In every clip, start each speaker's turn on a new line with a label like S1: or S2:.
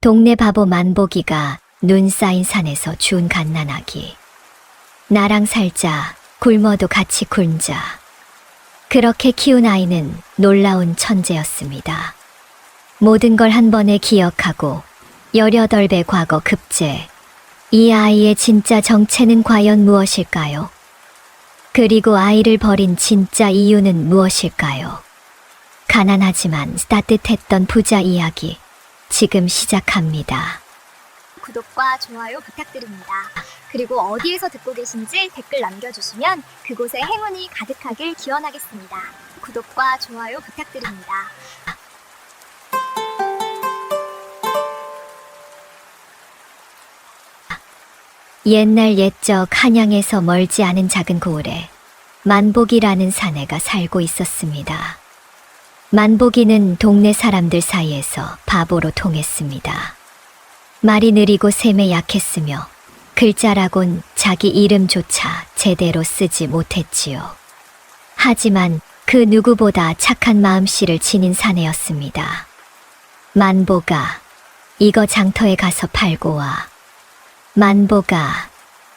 S1: 동네 바보 만보기가 눈 쌓인 산에서 준 갓난아기. 나랑 살자, 굶어도 같이 굶자. 그렇게 키운 아이는 놀라운 천재였습니다. 모든 걸 한 번에 기억하고 18배 과거 급제. 이 아이의 진짜 정체는 과연 무엇일까요? 그리고 아이를 버린 진짜 이유는 무엇일까요? 가난하지만 따뜻했던 부자 이야기, 지금 시작합니다.
S2: 구독과 좋아요 부탁드립니다. 그리고 어디에서 듣고 계신지 댓글 남겨주시면 그곳에 행운이 가득하길 기원하겠습니다. 구독과 좋아요 부탁드립니다.
S1: 옛날 옛적 한양에서 멀지 않은 작은 고을에 만복이라는 사내가 살고 있었습니다. 만복이는 동네 사람들 사이에서 바보로 통했습니다. 말이 느리고 셈에 약했으며 글자라곤 자기 이름조차 제대로 쓰지 못했지요. 하지만 그 누구보다 착한 마음씨를 지닌 사내였습니다. 만보가, 이거 장터에 가서 팔고 와. 만보가,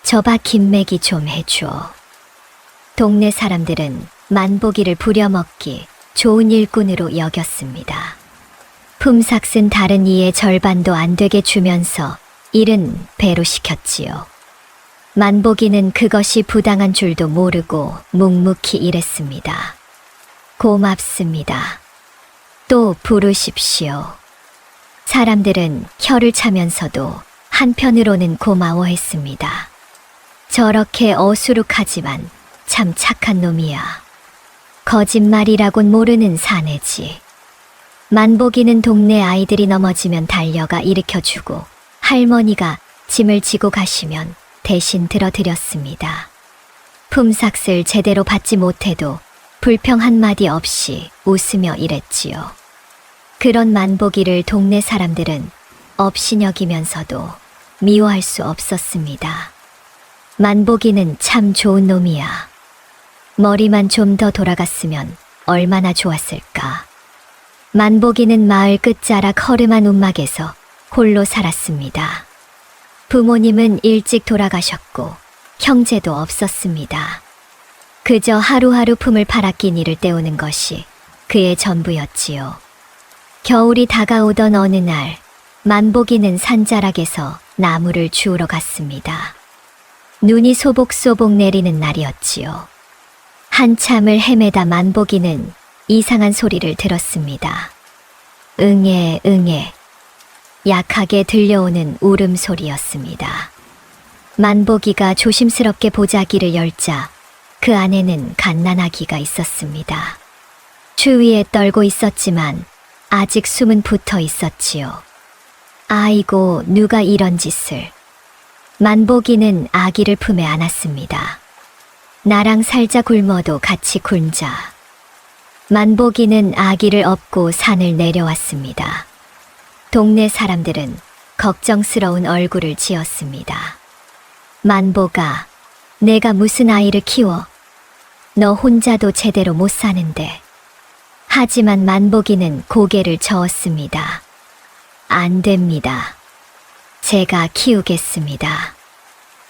S1: 저봐 김매기 좀 해줘. 동네 사람들은 만보기를 부려먹기 좋은 일꾼으로 여겼습니다. 품삯은 다른 이의 절반도 안 되게 주면서 일은 배로 시켰지요. 만보기는 그것이 부당한 줄도 모르고 묵묵히 일했습니다. 고맙습니다. 또 부르십시오. 사람들은 혀를 차면서도 한편으로는 고마워했습니다. 저렇게 어수룩하지만 참 착한 놈이야. 거짓말이라곤 모르는 사내지. 만보기는 동네 아이들이 넘어지면 달려가 일으켜주고 할머니가 짐을 지고 가시면 대신 들어드렸습니다. 품삯을 제대로 받지 못해도 불평 한마디 없이 웃으며 일했지요. 그런 만보기를 동네 사람들은 업신여기면서도 미워할 수 없었습니다. 만보기는 참 좋은 놈이야. 머리만 좀 더 돌아갔으면 얼마나 좋았을까. 만보기는 마을 끝자락 허름한 움막에서 홀로 살았습니다. 부모님은 일찍 돌아가셨고 형제도 없었습니다. 그저 하루하루 품을 팔아낀 이를 때우는 것이 그의 전부였지요. 겨울이 다가오던 어느 날, 만보기는 산자락에서 나무를 주우러 갔습니다. 눈이 소복소복 내리는 날이었지요. 한참을 헤매다 만보기는 이상한 소리를 들었습니다. 응애, 응애. 약하게 들려오는 울음소리였습니다. 만보기가 조심스럽게 보자기를 열자 그 안에는 갓난아기가 있었습니다. 추위에 떨고 있었지만 아직 숨은 붙어 있었지요. 아이고, 누가 이런 짓을. 만보기는 아기를 품에 안았습니다. 나랑 살자, 굶어도 같이 굶자. 만보기는 아기를 업고 산을 내려왔습니다. 동네 사람들은 걱정스러운 얼굴을 지었습니다. 만보가, 내가 무슨 아이를 키워? 너 혼자도 제대로 못 사는데. 하지만 만보기는 고개를 저었습니다. 안 됩니다. 제가 키우겠습니다.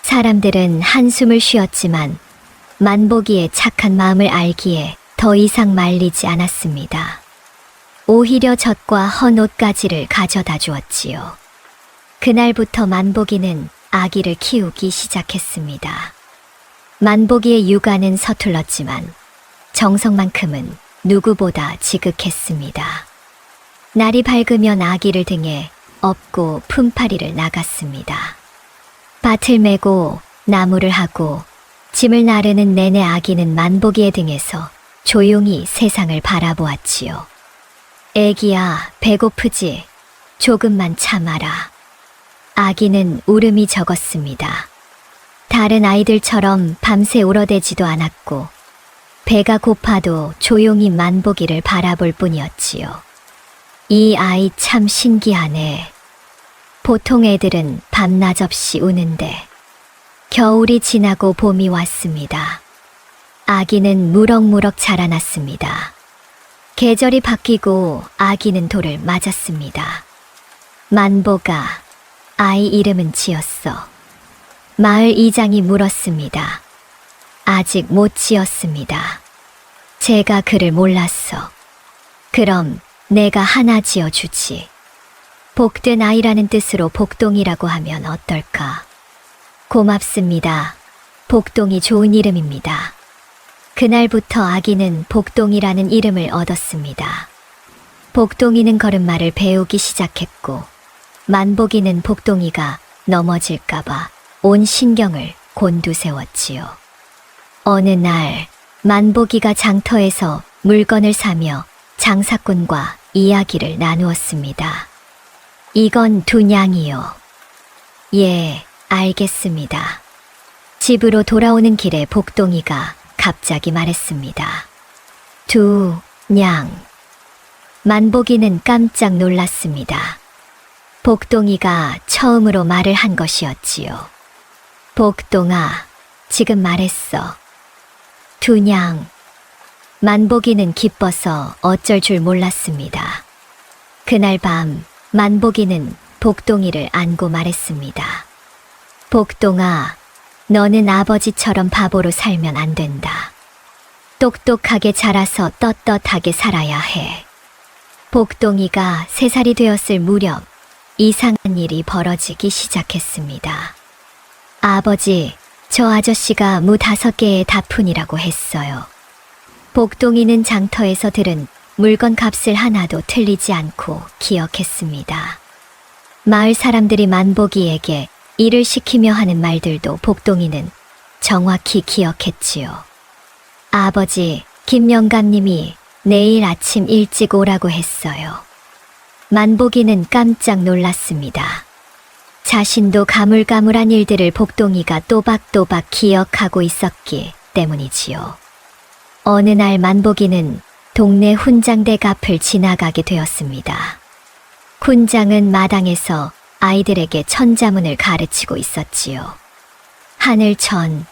S1: 사람들은 한숨을 쉬었지만 만보기의 착한 마음을 알기에 더 이상 말리지 않았습니다. 오히려 젖과 헌 옷가지를 가져다 주었지요. 그날부터 만보기는 아기를 키우기 시작했습니다. 만보기의 육아는 서툴렀지만 정성만큼은 누구보다 지극했습니다. 날이 밝으면 아기를 등에 업고 품팔이를 나갔습니다. 밭을 메고 나무를 하고 짐을 나르는 내내 아기는 만보기의 등에서 조용히 세상을 바라보았지요. 애기야, 배고프지? 조금만 참아라. 아기는 울음이 적었습니다. 다른 아이들처럼 밤새 울어대지도 않았고 배가 고파도 조용히 만보기를 바라볼 뿐이었지요. 이 아이 참 신기하네. 보통 애들은 밤낮 없이 우는데 겨울이 지나고 봄이 왔습니다. 아기는 무럭무럭 자라났습니다. 계절이 바뀌고 아기는 돌을 맞았습니다. 만보가 아이 이름은 지었어. 마을 이장이 물었습니다. 아직 못 지었습니다. 제가 그를 몰랐어. 그럼 내가 하나 지어주지. 복된 아이라는 뜻으로 복동이라고 하면 어떨까? 고맙습니다. 복동이 좋은 이름입니다. 그날부터 아기는 복동이라는 이름을 얻었습니다. 복동이는 걸음마를 배우기 시작했고, 만복이는 복동이가 넘어질까봐 온 신경을 곤두세웠지요. 어느 날 만복이가 장터에서 물건을 사며 장사꾼과 이야기를 나누었습니다. 이건 두냥이요. 예, 알겠습니다. 집으로 돌아오는 길에 복동이가 갑자기 말했습니다. 두냥. 만복이는 깜짝 놀랐습니다. 복동이가 처음으로 말을 한 것이었지요. 복동아, 지금 말했어. 두냥. 만복이는 기뻐서 어쩔 줄 몰랐습니다. 그날 밤 만복이는 복동이를 안고 말했습니다. 복동아, 너는 아버지처럼 바보로 살면 안 된다. 똑똑하게 자라서 떳떳하게 살아야 해. 복동이가 3살이 되었을 무렵 이상한 일이 벌어지기 시작했습니다. 아버지, 저 아저씨가 무 5개의 다푼이라고 했어요. 복동이는 장터에서 들은 물건 값을 하나도 틀리지 않고 기억했습니다. 마을 사람들이 만복이에게 일을 시키며 하는 말들도 복동이는 정확히 기억했지요. 아버지, 김영감님이 내일 아침 일찍 오라고 했어요. 만복이는 깜짝 놀랐습니다. 자신도 가물가물한 일들을 복동이가 또박또박 기억하고 있었기 때문이지요. 어느 날 만복이는 동네 훈장댁 앞을 지나가게 되었습니다. 훈장은 마당에서 아이들에게 천자문을 가르치고 있었지요. 하늘천,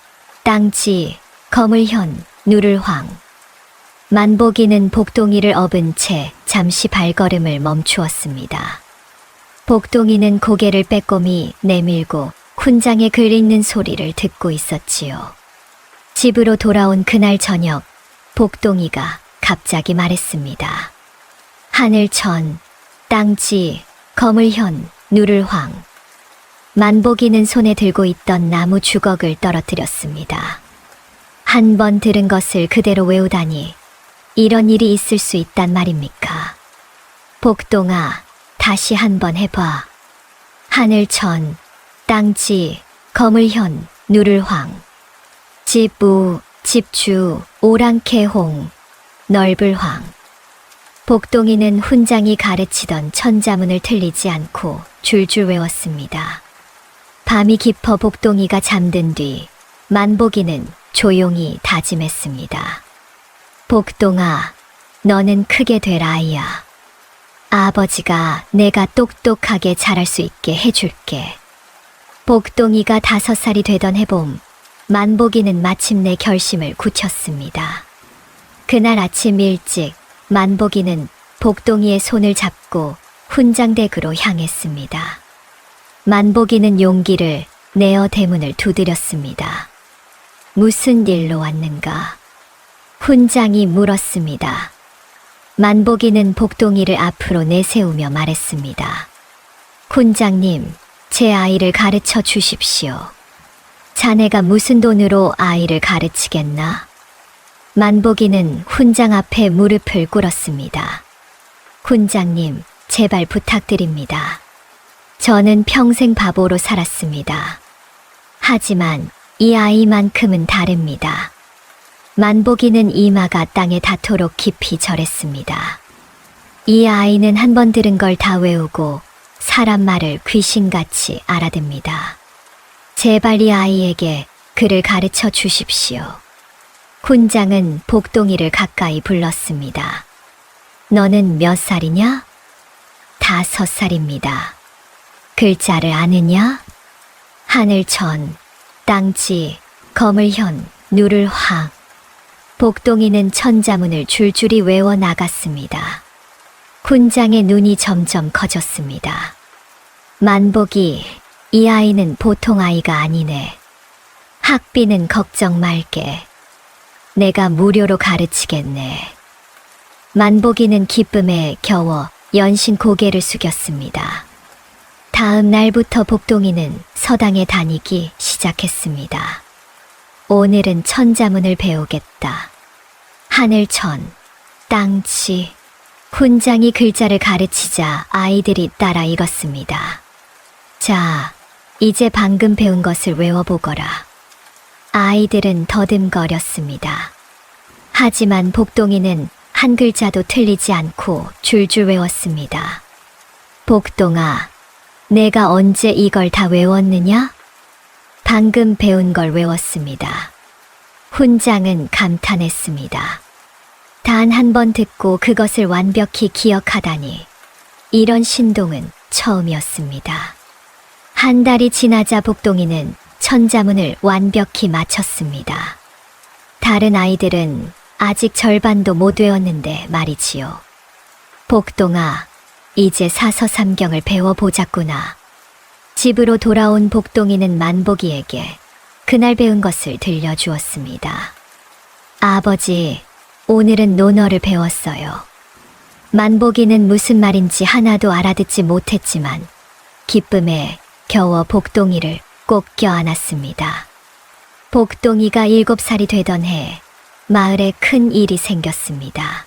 S1: 땅지, 거물현, 누를황. 만복이는 복동이를 업은 채 잠시 발걸음을 멈추었습니다. 복동이는 고개를 빼꼼히 내밀고 훈장에 글 읽는 소리를 듣고 있었지요. 집으로 돌아온 그날 저녁, 복동이가 갑자기 말했습니다. 하늘천, 땅지, 거물현, 누를황. 만복이는 손에 들고 있던 나무 주걱을 떨어뜨렸습니다. 한 번 들은 것을 그대로 외우다니 이런 일이 있을 수 있단 말입니까? 복동아, 다시 한번 해봐. 하늘천, 땅지, 거물현, 누를황. 집우, 집주, 오랑캐홍, 널불황. 복동이는 훈장이 가르치던 천자문을 틀리지 않고 줄줄 외웠습니다. 밤이 깊어 복동이가 잠든 뒤 만복이는 조용히 다짐했습니다. 복동아, 너는 크게 될 아이야. 아버지가 내가 똑똑하게 자랄 수 있게 해줄게. 복동이가 5살이 되던 해봄, 만복이는 마침내 결심을 굳혔습니다. 그날 아침 일찍 만복이는 복동이의 손을 잡고 훈장댁으로 향했습니다. 만복이는 용기를 내어 대문을 두드렸습니다. 무슨 일로 왔는가? 훈장이 물었습니다. 만복이는 복동이를 앞으로 내세우며 말했습니다. 훈장님, 제 아이를 가르쳐 주십시오. 자네가 무슨 돈으로 아이를 가르치겠나? 만복이는 훈장 앞에 무릎을 꿇었습니다. 훈장님, 제발 부탁드립니다. 저는 평생 바보로 살았습니다. 하지만 이 아이만큼은 다릅니다. 만복이는 이마가 땅에 닿도록 깊이 절했습니다. 이 아이는 한 번 들은 걸 다 외우고 사람 말을 귀신같이 알아듣습니다. 제발 이 아이에게 글을 가르쳐 주십시오. 훈장은 복동이를 가까이 불렀습니다. 너는 몇 살이냐? 5살입니다. 글자를 아느냐? 하늘천, 땅지, 거물현, 누를황. 복동이는 천자문을 줄줄이 외워 나갔습니다. 훈장의 눈이 점점 커졌습니다. 만복이, 이 아이는 보통 아이가 아니네. 학비는 걱정 말게. 내가 무료로 가르치겠네. 만복이는 기쁨에 겨워 연신 고개를 숙였습니다. 다음 날부터 복동이는 서당에 다니기 시작했습니다. 오늘은 천자문을 배우겠다. 하늘천, 땅치, 훈장이 글자를 가르치자 아이들이 따라 읽었습니다. 자, 이제 방금 배운 것을 외워보거라. 아이들은 더듬거렸습니다. 하지만 복동이는 한 글자도 틀리지 않고 줄줄 외웠습니다. 복동아, 내가 언제 이걸 다 외웠느냐? 방금 배운 걸 외웠습니다. 훈장은 감탄했습니다. 단 한 번 듣고 그것을 완벽히 기억하다니, 이런 신동은 처음이었습니다. 한 달이 지나자 복동이는 천자문을 완벽히 마쳤습니다. 다른 아이들은 아직 절반도 못 외웠는데 말이지요. 복동아, 이제 사서삼경을 배워보자꾸나. 집으로 돌아온 복동이는 만복이에게 그날 배운 것을 들려주었습니다. 아버지, 오늘은 논어를 배웠어요. 만복이는 무슨 말인지 하나도 알아듣지 못했지만 기쁨에 겨워 복동이를 꼭 껴안았습니다. 복동이가 7살이 되던 해 마을에 큰 일이 생겼습니다.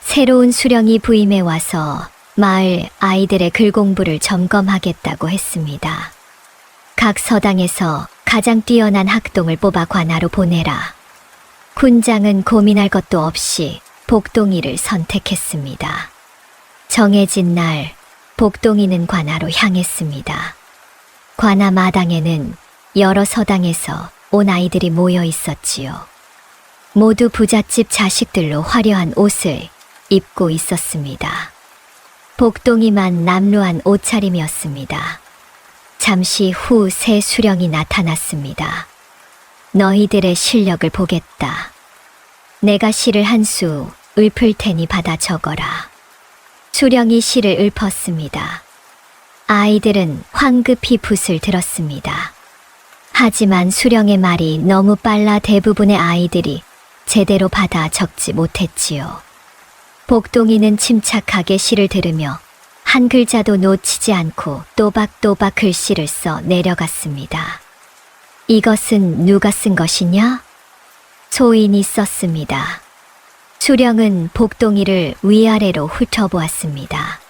S1: 새로운 수령이 부임해 와서 마을 아이들의 글 공부를 점검하겠다고 했습니다. 각 서당에서 가장 뛰어난 학동을 뽑아 관하로 보내라. 훈장은 고민할 것도 없이 복동이를 선택했습니다. 정해진 날 복동이는 관하로 향했습니다. 관하 마당에는 여러 서당에서 온 아이들이 모여 있었지요. 모두 부잣집 자식들로 화려한 옷을 입고 있었습니다. 복동이만 남루한 옷차림이었습니다. 잠시 후 새 수령이 나타났습니다. 너희들의 실력을 보겠다. 내가 시를 한 수 읊을 테니 받아 적어라. 수령이 시를 읊었습니다. 아이들은 황급히 붓을 들었습니다. 하지만 수령의 말이 너무 빨라 대부분의 아이들이 제대로 받아 적지 못했지요. 복동이는 침착하게 시를 들으며 한 글자도 놓치지 않고 또박또박 글씨를 써 내려갔습니다. 이것은 누가 쓴 것이냐? 소인이 썼습니다. 수령은 복동이를 위아래로 훑어보았습니다.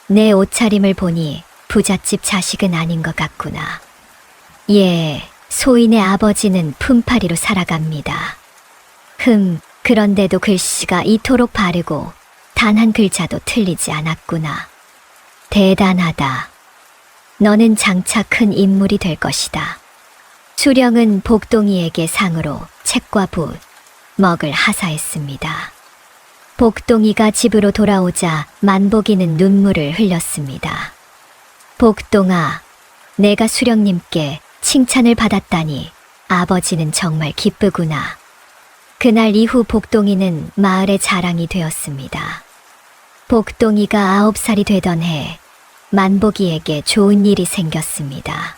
S1: 내 옷차림을 보니 부잣집 자식은 아닌 것 같구나. 예, 소인의 아버지는 품팔이로 살아갑니다. 그런데도 글씨가 이토록 바르고 단 한 글자도 틀리지 않았구나. 대단하다. 너는 장차 큰 인물이 될 것이다. 수령은 복동이에게 상으로 책과 붓, 먹을 하사했습니다. 복동이가 집으로 돌아오자 만복이는 눈물을 흘렸습니다. 복동아, 내가 수령님께 칭찬을 받았다니 아버지는 정말 기쁘구나. 그날 이후 복동이는 마을의 자랑이 되었습니다. 복동이가 9살이 되던 해 만복이에게 좋은 일이 생겼습니다.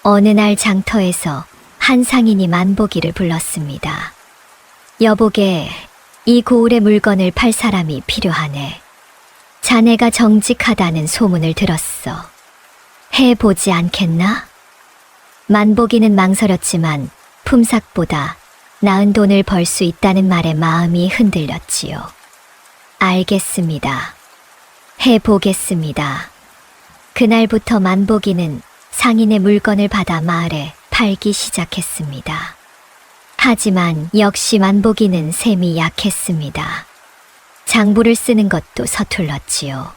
S1: 어느 날 장터에서 한 상인이 만복이를 불렀습니다. 여보게, 이 고을의 물건을 팔 사람이 필요하네. 자네가 정직하다는 소문을 들었어. 해보지 않겠나? 만복이는 망설였지만 품삯보다 나은 돈을 벌 수 있다는 말에 마음이 흔들렸지요. 알겠습니다. 해보겠습니다. 그날부터 만복이는 상인의 물건을 받아 마을에 팔기 시작했습니다. 하지만 역시 만복이는 셈이 약했습니다. 장부를 쓰는 것도 서툴렀지요.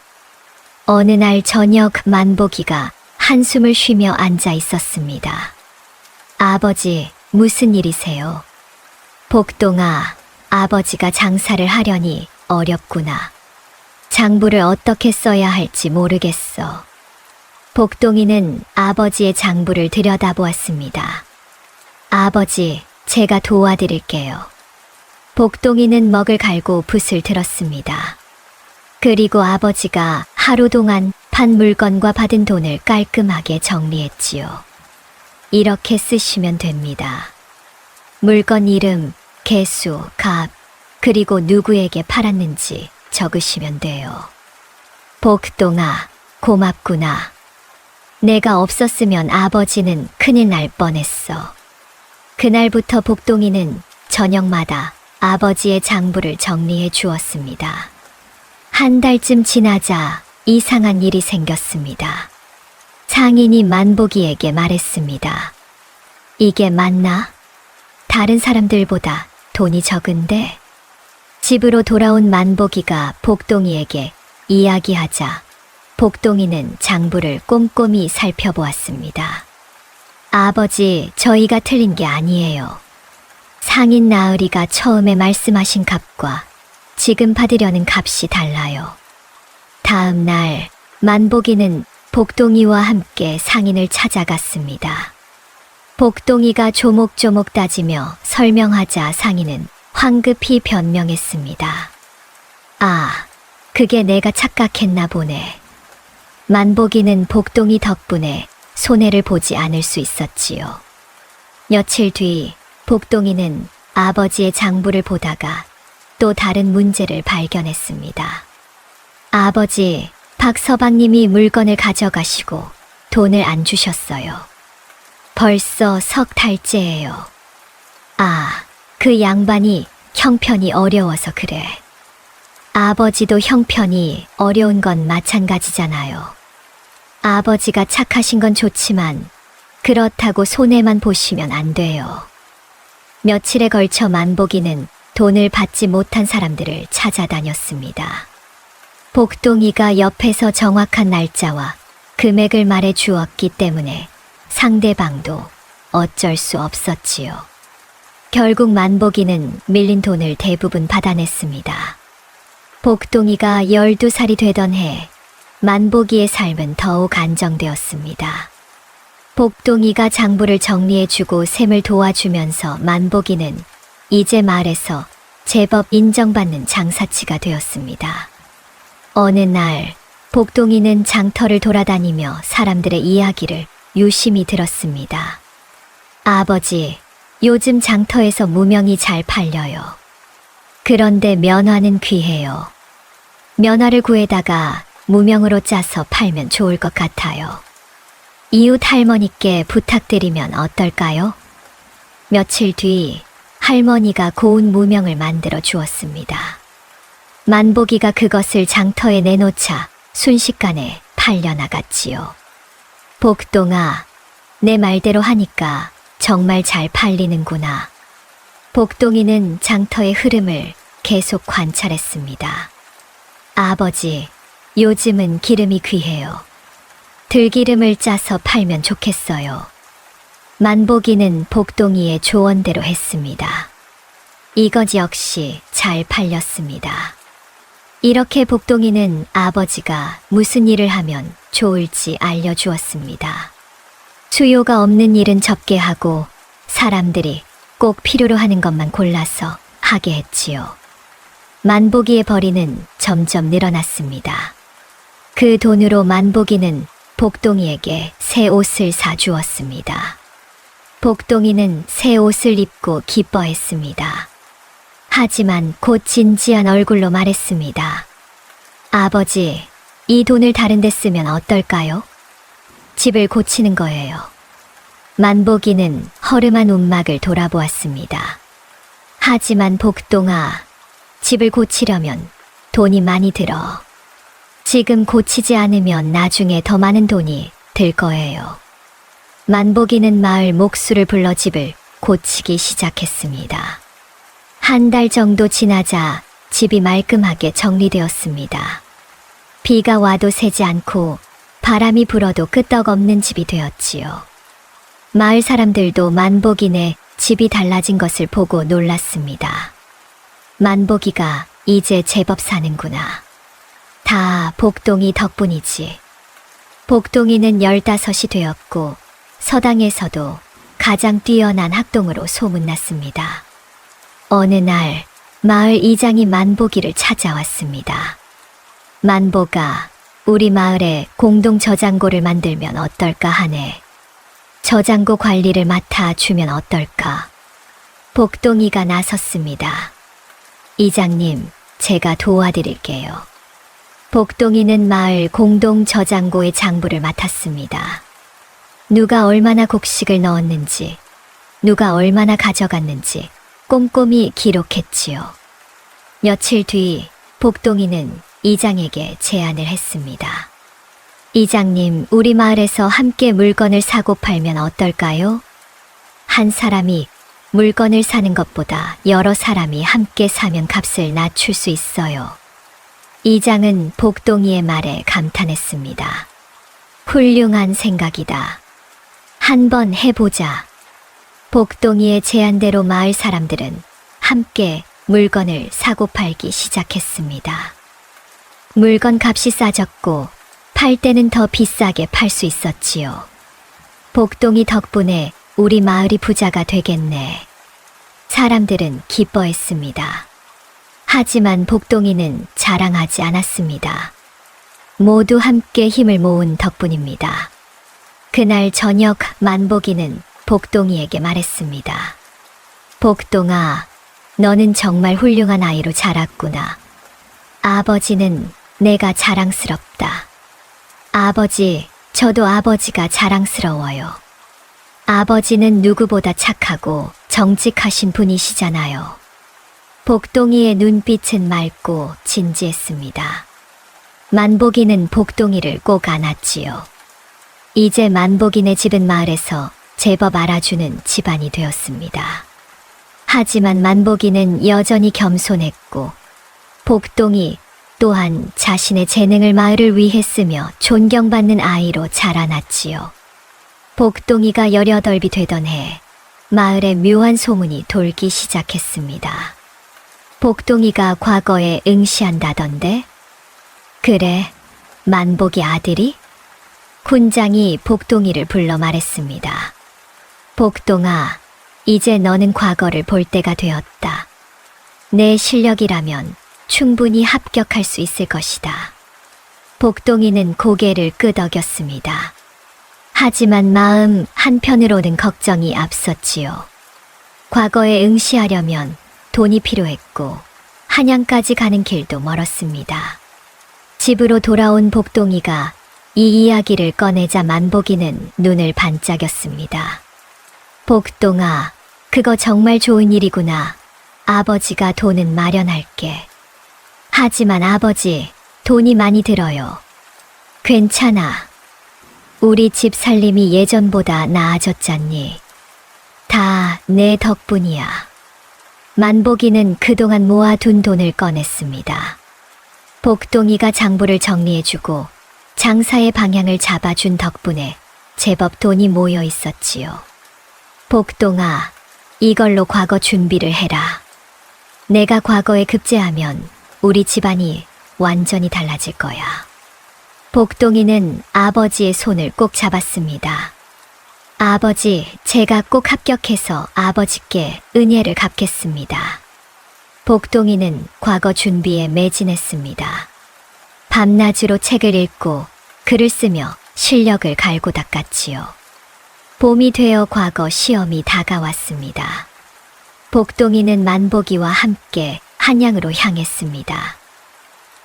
S1: 어느 날 저녁 만복이가 한숨을 쉬며 앉아 있었습니다. 아버지, 무슨 일이세요? 복동아, 아버지가 장사를 하려니 어렵구나. 장부를 어떻게 써야 할지 모르겠어. 복동이는 아버지의 장부를 들여다보았습니다. 아버지, 제가 도와드릴게요. 복동이는 먹을 갈고 붓을 들었습니다. 그리고 아버지가 하루 동안 판 물건과 받은 돈을 깔끔하게 정리했지요. 이렇게 쓰시면 됩니다. 물건 이름, 개수, 값, 그리고 누구에게 팔았는지 적으시면 돼요. 복동아, 고맙구나. 내가 없었으면 아버지는 큰일 날 뻔했어. 그날부터 복동이는 저녁마다 아버지의 장부를 정리해 주었습니다. 한 달쯤 지나자 이상한 일이 생겼습니다. 상인이 만복이에게 말했습니다. 이게 맞나? 다른 사람들보다 돈이 적은데? 집으로 돌아온 만복이가 복동이에게 이야기하자 복동이는 장부를 꼼꼼히 살펴보았습니다. 아버지, 저희가 틀린 게 아니에요. 상인 나으리가 처음에 말씀하신 값과 지금 받으려는 값이 달라요. 다음 날 만복이는 복동이와 함께 상인을 찾아갔습니다. 복동이가 조목조목 따지며 설명하자 상인은 황급히 변명했습니다. 아, 그게 내가 착각했나 보네. 만복이는 복동이 덕분에 손해를 보지 않을 수 있었지요. 며칠 뒤 복동이는 아버지의 장부를 보다가 또 다른 문제를 발견했습니다. 아버지, 박서방님이 물건을 가져가시고 돈을 안 주셨어요. 벌써 석 달째예요. 아, 그 양반이 형편이 어려워서 그래. 아버지도 형편이 어려운 건 마찬가지잖아요. 아버지가 착하신 건 좋지만 그렇다고 손해만 보시면 안 돼요. 며칠에 걸쳐 만복이는 돈을 받지 못한 사람들을 찾아다녔습니다. 복동이가 옆에서 정확한 날짜와 금액을 말해 주었기 때문에 상대방도 어쩔 수 없었지요. 결국 만복이는 밀린 돈을 대부분 받아냈습니다. 복동이가 12살이 되던 해 만복이의 삶은 더욱 안정되었습니다. 복동이가 장부를 정리해주고 셈을 도와주면서 만복이는 이제 말해서 제법 인정받는 장사치가 되었습니다. 어느 날 복동이는 장터를 돌아다니며 사람들의 이야기를 유심히 들었습니다. 아버지, 요즘 장터에서 무명이 잘 팔려요. 그런데 면화는 귀해요. 면화를 구해다가 무명으로 짜서 팔면 좋을 것 같아요. 이웃 할머니께 부탁드리면 어떨까요? 며칠 뒤 할머니가 고운 무명을 만들어 주었습니다. 만복이가 그것을 장터에 내놓자 순식간에 팔려나갔지요. 복동아, 내 말대로 하니까 정말 잘 팔리는구나. 복동이는 장터의 흐름을 계속 관찰했습니다. 아버지, 요즘은 기름이 귀해요. 들기름을 짜서 팔면 좋겠어요. 만복이는 복동이의 조언대로 했습니다. 이것 역시 잘 팔렸습니다. 이렇게 복동이는 아버지가 무슨 일을 하면 좋을지 알려주었습니다. 수요가 없는 일은 접게 하고 사람들이 꼭 필요로 하는 것만 골라서 하게 했지요. 만복이의 벌이는 점점 늘어났습니다. 그 돈으로 만복이는 복동이에게 새 옷을 사주었습니다. 복동이는 새 옷을 입고 기뻐했습니다. 하지만 곧 진지한 얼굴로 말했습니다. 아버지, 이 돈을 다른 데 쓰면 어떨까요? 집을 고치는 거예요. 만복이는 허름한 움막을 돌아보았습니다. 하지만 복동아, 집을 고치려면 돈이 많이 들어. 지금 고치지 않으면 나중에 더 많은 돈이 들 거예요. 만복이는 마을 목수를 불러 집을 고치기 시작했습니다. 한 달 정도 지나자 집이 말끔하게 정리되었습니다. 비가 와도 새지 않고 바람이 불어도 끄떡없는 집이 되었지요. 마을 사람들도 만복이네 집이 달라진 것을 보고 놀랐습니다. 만복이가 이제 제법 사는구나. 다 복동이 덕분이지. 복동이는 15이 되었고 서당에서도 가장 뛰어난 학동으로 소문났습니다. 어느 날 마을 이장이 만복이를 찾아왔습니다. 만복아, 우리 마을에 공동 저장고를 만들면 어떨까 하네. 저장고 관리를 맡아주면 어떨까? 복동이가 나섰습니다. 이장님, 제가 도와드릴게요. 복동이는 마을 공동 저장고의 장부를 맡았습니다. 누가 얼마나 곡식을 넣었는지, 누가 얼마나 가져갔는지 꼼꼼히 기록했지요. 며칠 뒤 복동이는 이장에게 제안을 했습니다. 이장님, 우리 마을에서 함께 물건을 사고 팔면 어떨까요? 한 사람이 물건을 사는 것보다 여러 사람이 함께 사면 값을 낮출 수 있어요. 이장은 복동이의 말에 감탄했습니다. 훌륭한 생각이다. 한번 해보자. 복동이의 제안대로 마을 사람들은 함께 물건을 사고 팔기 시작했습니다. 물건 값이 싸졌고 팔 때는 더 비싸게 팔 수 있었지요. 복동이 덕분에 우리 마을이 부자가 되겠네. 사람들은 기뻐했습니다. 하지만 복동이는 자랑하지 않았습니다. 모두 함께 힘을 모은 덕분입니다. 그날 저녁 만복이는 복동이에게 말했습니다. 복동아, 너는 정말 훌륭한 아이로 자랐구나. 아버지는 내가 자랑스럽다. 아버지, 저도 아버지가 자랑스러워요. 아버지는 누구보다 착하고 정직하신 분이시잖아요. 복동이의 눈빛은 맑고 진지했습니다. 만복이는 복동이를 꼭 안았지요. 이제 만복이네 집은 마을에서 제법 알아주는 집안이 되었습니다. 하지만 만복이는 여전히 겸손했고 복동이 또한 자신의 재능을 마을을 위해 쓰며 존경받는 아이로 자라났지요. 복동이가 18이 되던 해 마을에 묘한 소문이 돌기 시작했습니다. 복동이가 과거에 응시한다던데? 그래, 만복이 아들이? 군장이 복동이를 불러 말했습니다. 복동아, 이제 너는 과거를 볼 때가 되었다. 내 실력이라면 충분히 합격할 수 있을 것이다. 복동이는 고개를 끄덕였습니다. 하지만 마음 한편으로는 걱정이 앞섰지요. 과거에 응시하려면 돈이 필요했고 한양까지 가는 길도 멀었습니다. 집으로 돌아온 복동이가 이 이야기를 꺼내자 만복이는 눈을 반짝였습니다. 복동아, 그거 정말 좋은 일이구나. 아버지가 돈은 마련할게. 하지만 아버지, 돈이 많이 들어요. 괜찮아. 우리 집 살림이 예전보다 나아졌잖니. 다 내 덕분이야. 만복이는 그동안 모아둔 돈을 꺼냈습니다. 복동이가 장부를 정리해주고 장사의 방향을 잡아준 덕분에 제법 돈이 모여 있었지요. 복동아, 이걸로 과거 준비를 해라. 내가 과거에 급제하면 우리 집안이 완전히 달라질 거야. 복동이는 아버지의 손을 꼭 잡았습니다. 아버지, 제가 꼭 합격해서 아버지께 은혜를 갚겠습니다. 복동이는 과거 준비에 매진했습니다. 밤낮으로 책을 읽고 글을 쓰며 실력을 갈고 닦았지요. 봄이 되어 과거 시험이 다가왔습니다. 복동이는 만복이와 함께 한양으로 향했습니다.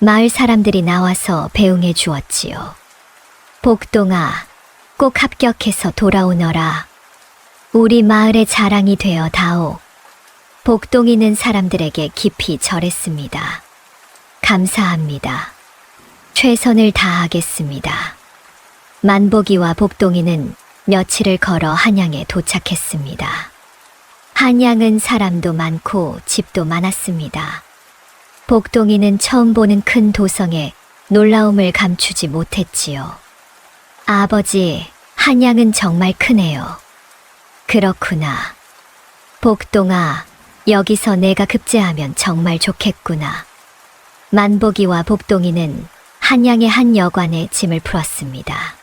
S1: 마을 사람들이 나와서 배웅해 주었지요. 복동아, 꼭 합격해서 돌아오너라. 우리 마을의 자랑이 되어 다오. 복동이는 사람들에게 깊이 절했습니다. 감사합니다. 최선을 다하겠습니다. 만복이와 복동이는 며칠을 걸어 한양에 도착했습니다. 한양은 사람도 많고 집도 많았습니다. 복동이는 처음 보는 큰 도성에 놀라움을 감추지 못했지요. 아버지, 한양은 정말 크네요. 그렇구나. 복동아, 여기서 내가 급제하면 정말 좋겠구나. 만복이와 복동이는 한양의 한 여관에 짐을 풀었습니다.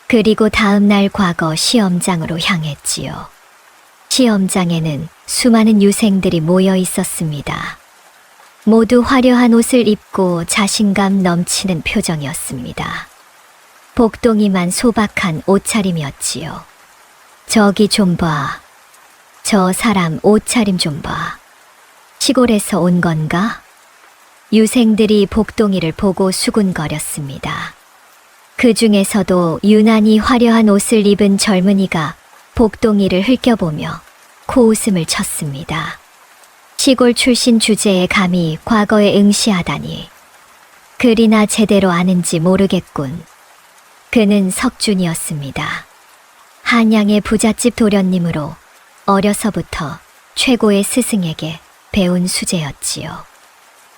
S1: 그리고 다음 날 과거 시험장으로 향했지요. 시험장에는 수많은 유생들이 모여 있었습니다. 모두 화려한 옷을 입고 자신감 넘치는 표정이었습니다. 복동이만 소박한 옷차림이었지요. 저기 좀 봐. 저 사람 옷차림 좀 봐. 시골에서 온 건가? 유생들이 복동이를 보고 수군거렸습니다. 그 중에서도 유난히 화려한 옷을 입은 젊은이가 복동이를 흘겨보며 코웃음을 쳤습니다. 시골 출신 주제에 감히 과거에 응시하다니. 글이나 제대로 아는지 모르겠군. 그는 석준이었습니다. 한양의 부잣집 도련님으로 어려서부터 최고의 스승에게 배운 수제였지요.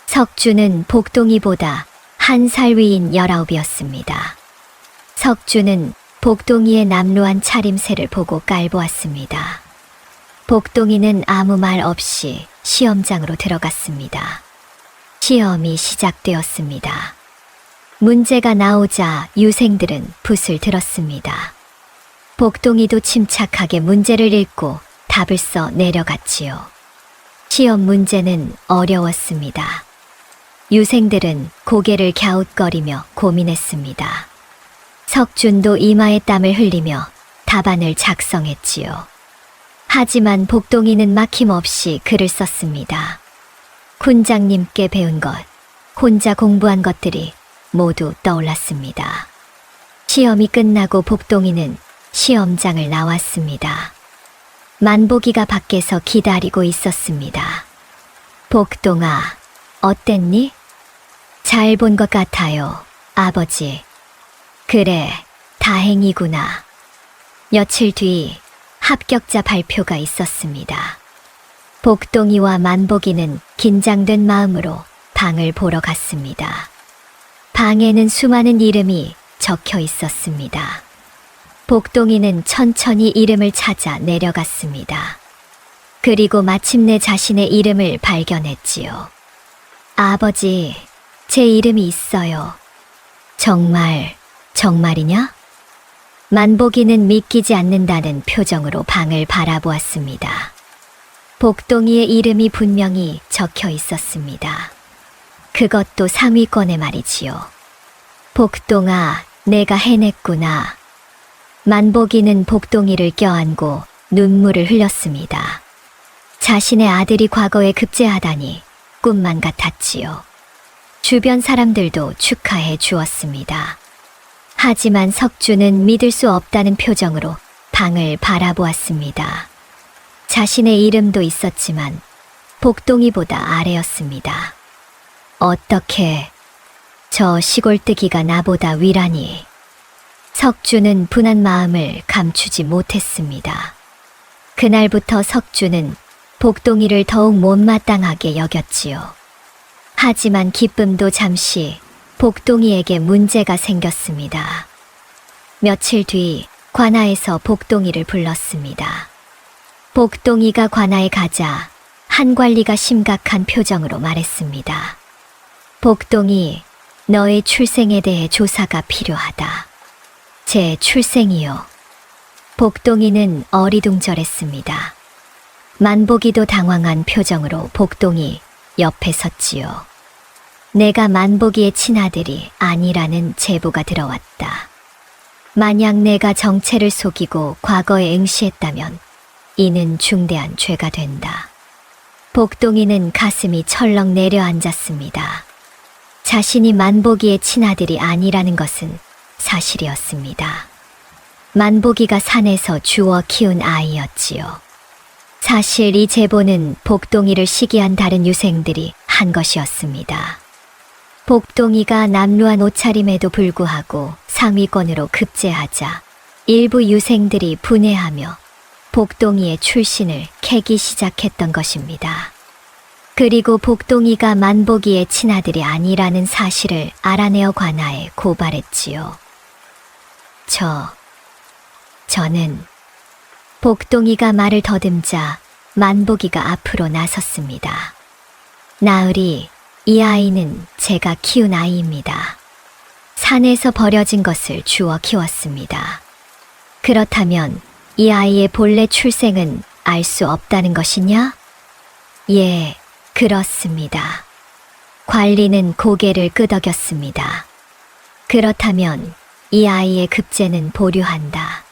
S1: 석준은 복동이보다 한 살 위인 19이었습니다. 석준은 복동이의 남루한 차림새를 보고 깔보았습니다. 복동이는 아무 말 없이 시험장으로 들어갔습니다. 시험이 시작되었습니다. 문제가 나오자 유생들은 붓을 들었습니다. 복동이도 침착하게 문제를 읽고 답을 써 내려갔지요. 시험 문제는 어려웠습니다. 유생들은 고개를 갸웃거리며 고민했습니다. 석준도 이마에 땀을 흘리며 답안을 작성했지요. 하지만 복동이는 막힘없이 글을 썼습니다. 훈장님께 배운 것, 혼자 공부한 것들이 모두 떠올랐습니다. 시험이 끝나고 복동이는 시험장을 나왔습니다. 만보기가 밖에서 기다리고 있었습니다. 복동아, 어땠니? 잘 본 것 같아요, 아버지. 그래, 다행이구나. 며칠 뒤 합격자 발표가 있었습니다. 복동이와 만보기는 긴장된 마음으로 방을 보러 갔습니다. 방에는 수많은 이름이 적혀 있었습니다. 복동이는 천천히 이름을 찾아 내려갔습니다. 그리고 마침내 자신의 이름을 발견했지요. 아버지, 제 이름이 있어요. 정말이냐? 만보기는 믿기지 않는다는 표정으로 방을 바라보았습니다. 복동이의 이름이 분명히 적혀 있었습니다. 그것도 상위권에 말이지요. 복동아, 내가 해냈구나. 만보기는 복동이를 껴안고 눈물을 흘렸습니다. 자신의 아들이 과거에 급제하다니 꿈만 같았지요. 주변 사람들도 축하해 주었습니다. 하지만 석준은 믿을 수 없다는 표정으로 방을 바라보았습니다. 자신의 이름도 있었지만 복동이보다 아래였습니다. 어떻게 저 시골뜨기가 나보다 위라니. 석준은 분한 마음을 감추지 못했습니다. 그날부터 석준은 복동이를 더욱 못마땅하게 여겼지요. 하지만 기쁨도 잠시 복동이에게 문제가 생겼습니다. 며칠 뒤 관아에서 복동이를 불렀습니다. 복동이가 관아에 가자 한 관리가 심각한 표정으로 말했습니다. 복동이, 너의 출생에 대해 조사가 필요하다. 제 출생이요. 복동이는 어리둥절했습니다. 만보기도 당황한 표정으로 복동이 옆에 섰지요. 내가 만보기의 친아들이 아니라는 제보가 들어왔다. 만약 내가 정체를 속이고 과거에 응시했다면 이는 중대한 죄가 된다. 복동이는 가슴이 철렁 내려앉았습니다. 자신이 만보기의 친아들이 아니라는 것은 사실이었습니다. 만보기가 산에서 주워 키운 아이였지요. 사실 이 제보는 복동이를 시기한 다른 유생들이 한 것이었습니다. 복동이가 남루한 옷차림에도 불구하고 상위권으로 급제하자 일부 유생들이 분해하며 복동이의 출신을 캐기 시작했던 것입니다. 그리고 복동이가 만보기의 친아들이 아니라는 사실을 알아내어 관아에 고발했지요. 저는 복동이가 말을 더듬자 만보기가 앞으로 나섰습니다. 나으리, 이 아이는 제가 키운 아이입니다. 산에서 버려진 것을 주워 키웠습니다. 그렇다면 이 아이의 본래 출생은 알 수 없다는 것이냐? 예, 그렇습니다. 관리는 고개를 끄덕였습니다. 그렇다면 이 아이의 급제는 보류한다.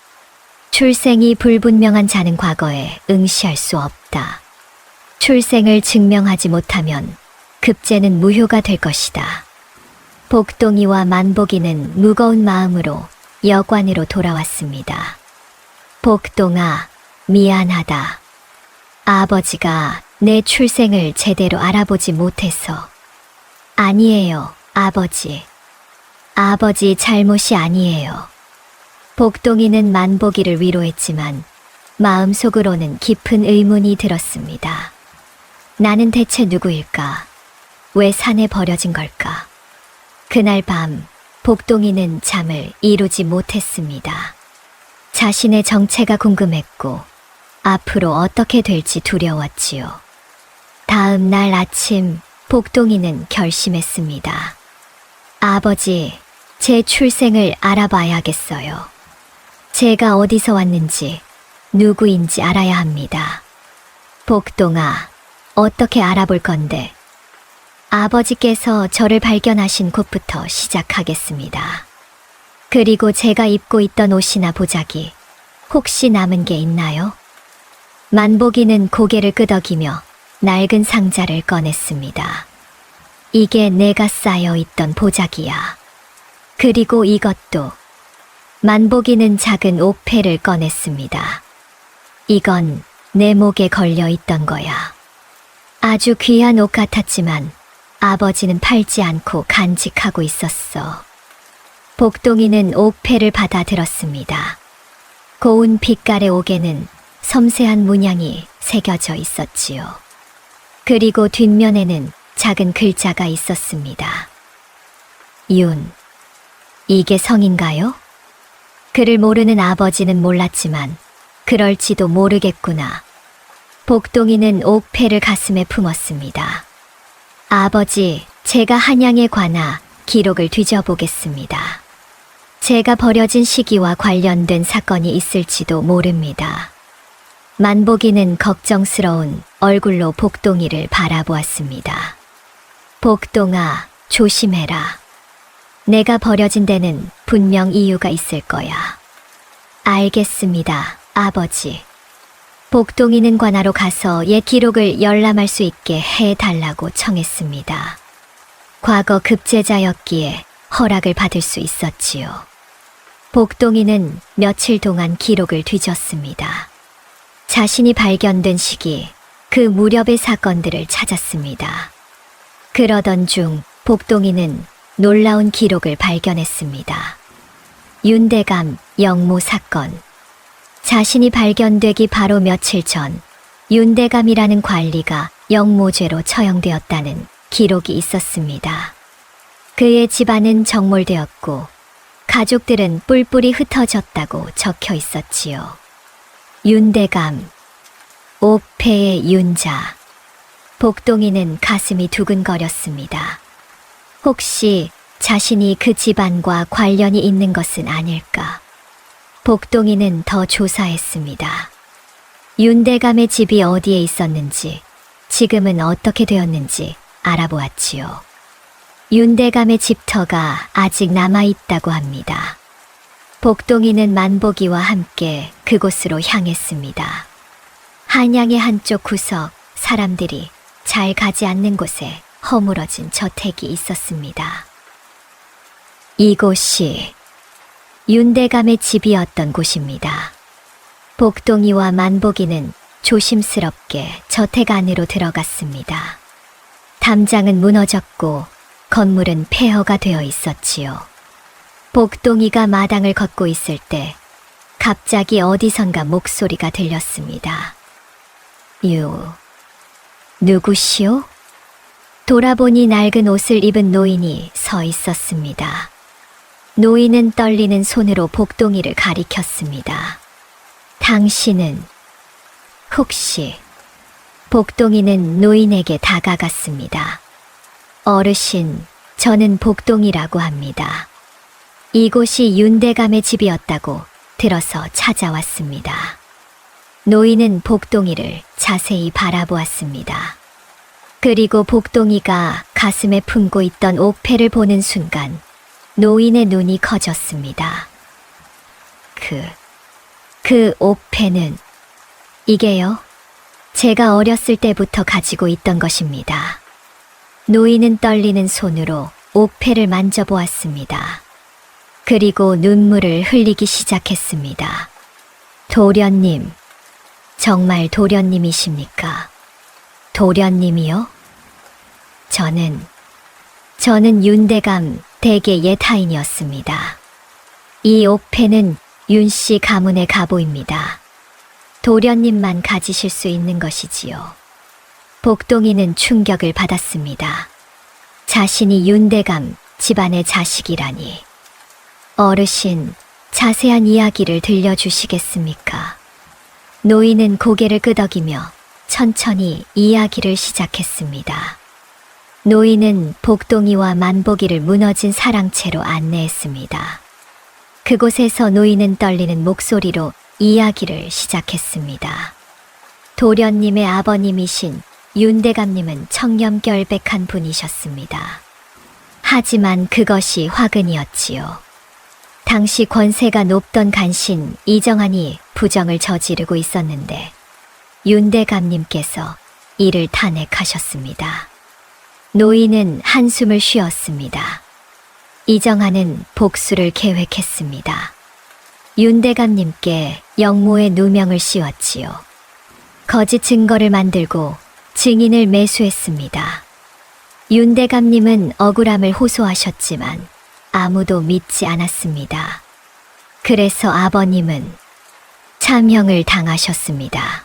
S1: 출생이 불분명한 자는 과거에 응시할 수 없다. 출생을 증명하지 못하면 급제는 무효가 될 것이다. 복동이와 만복이는 무거운 마음으로 여관으로 돌아왔습니다. 복동아, 미안하다. 아버지가 내 출생을 제대로 알아보지 못해서. 아니에요, 아버지. 아버지 잘못이 아니에요. 복동이는 만복이를 위로했지만 마음속으로는 깊은 의문이 들었습니다. 나는 대체 누구일까? 왜 산에 버려진 걸까? 그날 밤 복동이는 잠을 이루지 못했습니다. 자신의 정체가 궁금했고 앞으로 어떻게 될지 두려웠지요. 다음 날 아침 복동이는 결심했습니다. 아버지, 제 출생을 알아봐야겠어요. 제가 어디서 왔는지, 누구인지 알아야 합니다. 복동아, 어떻게 알아볼 건데? 아버지께서 저를 발견하신 곳부터 시작하겠습니다. 그리고 제가 입고 있던 옷이나 보자기, 혹시 남은 게 있나요? 만복이는 고개를 끄덕이며 낡은 상자를 꺼냈습니다. 이게 내가 쌓여 있던 보자기야. 그리고 이것도. 만복이는 작은 옥패를 꺼냈습니다. 이건 내 목에 걸려 있던 거야. 아주 귀한 옷 같았지만 아버지는 팔지 않고 간직하고 있었어. 복동이는 옥패를 받아들었습니다. 고운 빛깔의 옥에는 섬세한 문양이 새겨져 있었지요. 그리고 뒷면에는 작은 글자가 있었습니다. 윤. 이게 성인가요? 그를 모르는 아버지는 몰랐지만 그럴지도 모르겠구나. 복동이는 옥패를 가슴에 품었습니다. 아버지, 제가 한양에 관하 기록을 뒤져보겠습니다. 제가 버려진 시기와 관련된 사건이 있을지도 모릅니다. 만복이는 걱정스러운 얼굴로 복동이를 바라보았습니다. 복동아, 조심해라. 내가 버려진 데는 분명 이유가 있을 거야. 알겠습니다, 아버지. 복동이는 관하로 가서 옛 기록을 열람할 수 있게 해달라고 청했습니다. 과거 급제자였기에 허락을 받을 수 있었지요. 복동이는 며칠 동안 기록을 뒤졌습니다. 자신이 발견된 시기, 그 무렵의 사건들을 찾았습니다. 그러던 중 복동이는 놀라운 기록을 발견했습니다. 윤대감 영모 사건. 자신이 발견되기 바로 며칠 전 윤대감이라는 관리가 영모죄로 처형되었다는 기록이 있었습니다. 그의 집안은 정몰되었고 가족들은 뿔뿔이 흩어졌다고 적혀 있었지요. 윤대감, 옥패의 윤자. 복동이는 가슴이 두근거렸습니다. 혹시 자신이 그 집안과 관련이 있는 것은 아닐까? 복동이는 더 조사했습니다. 윤대감의 집이 어디에 있었는지, 지금은 어떻게 되었는지 알아보았지요. 윤대감의 집터가 아직 남아있다고 합니다. 복동이는 만복이와 함께 그곳으로 향했습니다. 한양의 한쪽 구석, 사람들이 잘 가지 않는 곳에 허물어진 저택이 있었습니다. 이곳이 윤대감의 집이었던 곳입니다. 복동이와 만복이는 조심스럽게 저택 안으로 들어갔습니다. 담장은 무너졌고 건물은 폐허가 되어 있었지요. 복동이가 마당을 걷고 있을 때 갑자기 어디선가 목소리가 들렸습니다. 누구시오? 돌아보니 낡은 옷을 입은 노인이 서 있었습니다. 노인은 떨리는 손으로 복동이를 가리켰습니다. 당신은 혹시? 복동이는 노인에게 다가갔습니다. 어르신, 저는 복동이라고 합니다. 이곳이 윤대감의 집이었다고 들어서 찾아왔습니다. 노인은 복동이를 자세히 바라보았습니다. 그리고 복동이가 가슴에 품고 있던 옥패를 보는 순간 노인의 눈이 커졌습니다. 그 옥패는 이게요. 제가 어렸을 때부터 가지고 있던 것입니다. 노인은 떨리는 손으로 옥패를 만져보았습니다. 그리고 눈물을 흘리기 시작했습니다. 도련님, 정말 도련님이십니까? 도련님이요? 저는 윤대감 대개 예타인이었습니다. 이 옥패는 윤씨 가문의 가보입니다. 도련님만 가지실 수 있는 것이지요. 복동이는 충격을 받았습니다. 자신이 윤대감 집안의 자식이라니. 어르신, 자세한 이야기를 들려주시겠습니까? 노인은 고개를 끄덕이며 천천히 이야기를 시작했습니다. 노인은 복동이와 만복이를 무너진 사랑채로 안내했습니다. 그곳에서 노인은 떨리는 목소리로 이야기를 시작했습니다. 도련님의 아버님이신 윤대감님은 청렴결백한 분이셨습니다. 하지만 그것이 화근이었지요. 당시 권세가 높던 간신 이정환이 부정을 저지르고 있었는데 윤대감님께서 이를 탄핵하셨습니다. 노인은 한숨을 쉬었습니다. 이정환은 복수를 계획했습니다. 윤대감님께 영모의 누명을 씌웠지요. 거짓 증거를 만들고 증인을 매수했습니다. 윤대감님은 억울함을 호소하셨지만 아무도 믿지 않았습니다. 그래서 아버님은 참형을 당하셨습니다.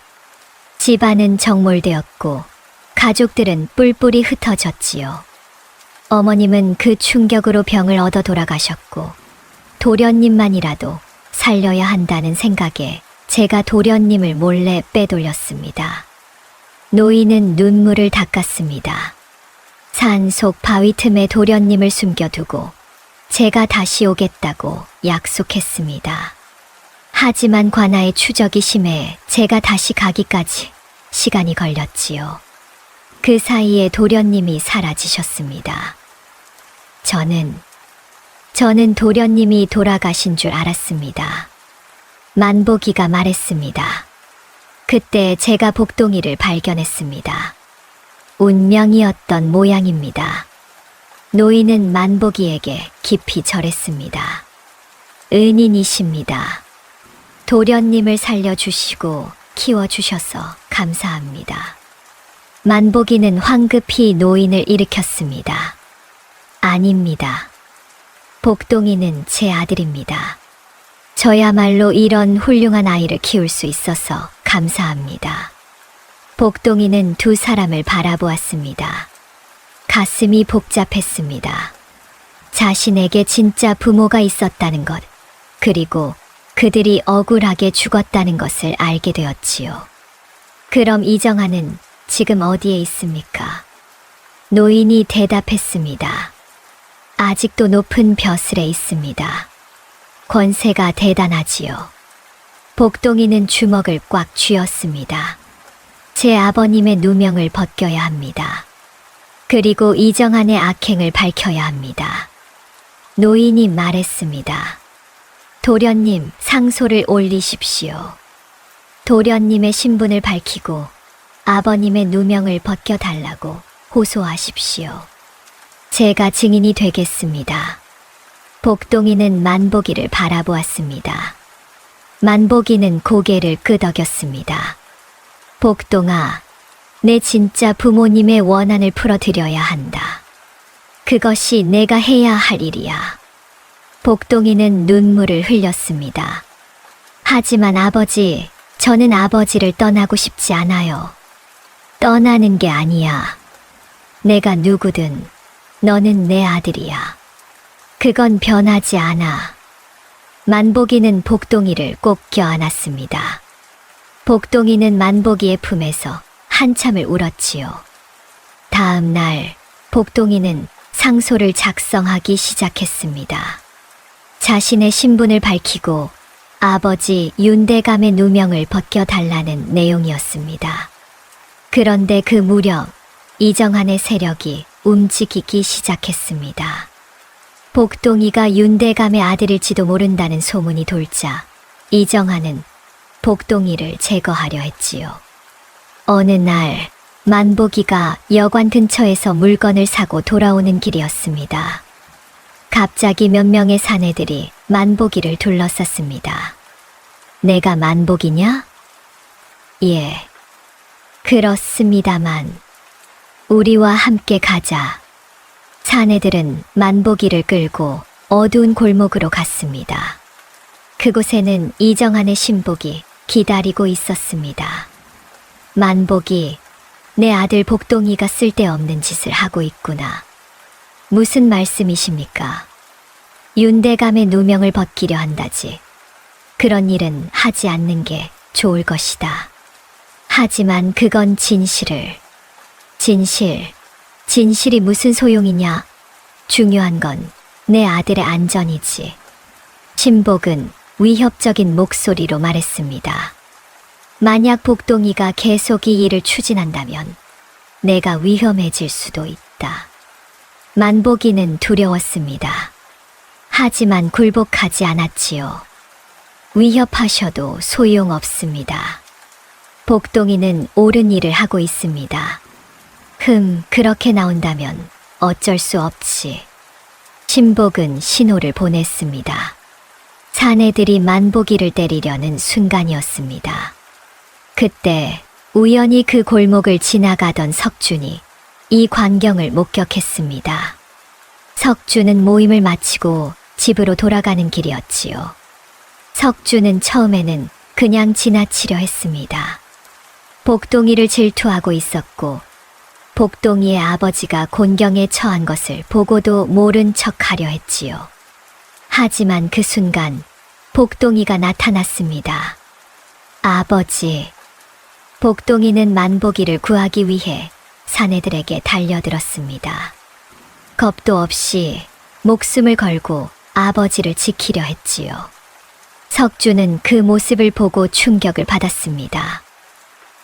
S1: 집안은 정몰되었고 가족들은 뿔뿔이 흩어졌지요. 어머님은 그 충격으로 병을 얻어 돌아가셨고 도련님만이라도 살려야 한다는 생각에 제가 도련님을 몰래 빼돌렸습니다. 노인은 눈물을 닦았습니다. 산속 바위 틈에 도련님을 숨겨두고 제가 다시 오겠다고 약속했습니다. 하지만 관아의 추적이 심해 제가 다시 가기까지 시간이 걸렸지요. 그 사이에 도련님이 사라지셨습니다. 저는 도련님이 돌아가신 줄 알았습니다. 만복이가 말했습니다. 그때 제가 복동이를 발견했습니다. 운명이었던 모양입니다. 노인은 만복이에게 깊이 절했습니다. 은인이십니다. 도련님을 살려주시고 키워주셔서 감사합니다. 만복이는 황급히 노인을 일으켰습니다. 아닙니다. 복동이는 제 아들입니다. 저야말로 이런 훌륭한 아이를 키울 수 있어서 감사합니다. 복동이는 두 사람을 바라보았습니다. 가슴이 복잡했습니다. 자신에게 진짜 부모가 있었다는 것, 그리고 그들이 억울하게 죽었다는 것을 알게 되었지요. 그럼 이정아는 지금 어디에 있습니까? 노인이 대답했습니다. 아직도 높은 벼슬에 있습니다. 권세가 대단하지요. 복동이는 주먹을 꽉 쥐었습니다. 제 아버님의 누명을 벗겨야 합니다. 그리고 이정환의 악행을 밝혀야 합니다. 노인이 말했습니다. 도련님, 상소를 올리십시오. 도련님의 신분을 밝히고 아버님의 누명을 벗겨달라고 호소하십시오. 제가 증인이 되겠습니다. 복동이는 만복이를 바라보았습니다. 만복이는 고개를 끄덕였습니다. 복동아, 내 진짜 부모님의 원한을 풀어드려야 한다. 그것이 내가 해야 할 일이야. 복동이는 눈물을 흘렸습니다. 하지만 아버지, 저는 아버지를 떠나고 싶지 않아요. 떠나는 게 아니야. 내가 누구든 너는 내 아들이야. 그건 변하지 않아. 만복이는 복동이를 꼭 껴안았습니다. 복동이는 만복이의 품에서 한참을 울었지요. 다음 날 복동이는 상소를 작성하기 시작했습니다. 자신의 신분을 밝히고 아버지 윤대감의 누명을 벗겨달라는 내용이었습니다. 그런데 그 무렵 이정한의 세력이 움직이기 시작했습니다. 복동이가 윤대감의 아들일지도 모른다는 소문이 돌자 이정한은 복동이를 제거하려 했지요. 어느 날 만복이가 여관 근처에서 물건을 사고 돌아오는 길이었습니다. 갑자기 몇 명의 사내들이 만복이를 둘러쌌습니다. 내가 만복이냐? 예, 그렇습니다만 우리와 함께 가자. 사내들은 만복이를 끌고 어두운 골목으로 갔습니다. 그곳에는 이정한의 신복이 기다리고 있었습니다. 만복이, 내 아들 복동이가 쓸데없는 짓을 하고 있구나. 무슨 말씀이십니까? 윤대감의 누명을 벗기려 한다지. 그런 일은 하지 않는 게 좋을 것이다. 하지만 그건 진실이 무슨 소용이냐? 중요한 건 내 아들의 안전이지. 신복은 위협적인 목소리로 말했습니다. 만약 복동이가 계속 이 일을 추진한다면 내가 위험해질 수도 있다. 만복이는 두려웠습니다. 하지만 굴복하지 않았지요. 위협하셔도 소용없습니다. 복동이는 옳은 일을 하고 있습니다. 그렇게 나온다면 어쩔 수 없지. 신복은 신호를 보냈습니다. 사내들이 만복이를 때리려는 순간이었습니다. 그때 우연히 그 골목을 지나가던 석준이 이 광경을 목격했습니다. 석준은 모임을 마치고 집으로 돌아가는 길이었지요. 석준은 처음에는 그냥 지나치려 했습니다. 복동이를 질투하고 있었고 복동이의 아버지가 곤경에 처한 것을 보고도 모른 척 하려 했지요. 하지만 그 순간 복동이가 나타났습니다. 아버지. 복동이는 만복이를 구하기 위해 사내들에게 달려들었습니다. 겁도 없이 목숨을 걸고 아버지를 지키려 했지요. 석준은 그 모습을 보고 충격을 받았습니다.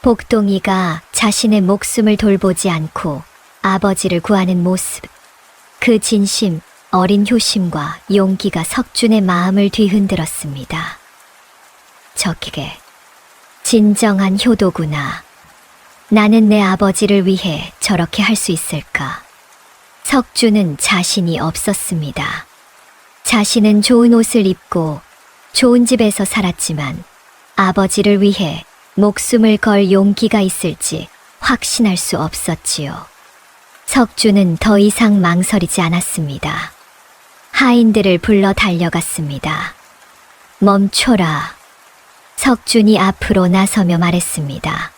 S1: 복동이가 자신의 목숨을 돌보지 않고 아버지를 구하는 모습, 그 진심, 어린 효심과 용기가 석준의 마음을 뒤흔들었습니다. 저게 진정한 효도구나. 나는 내 아버지를 위해 저렇게 할 수 있을까? 석준은 자신이 없었습니다. 자신은 좋은 옷을 입고 좋은 집에서 살았지만 아버지를 위해 목숨을 걸 용기가 있을지 확신할 수 없었지요. 석준은 더 이상 망설이지 않았습니다. 하인들을 불러 달려갔습니다. 멈춰라. 석준이 앞으로 나서며 말했습니다.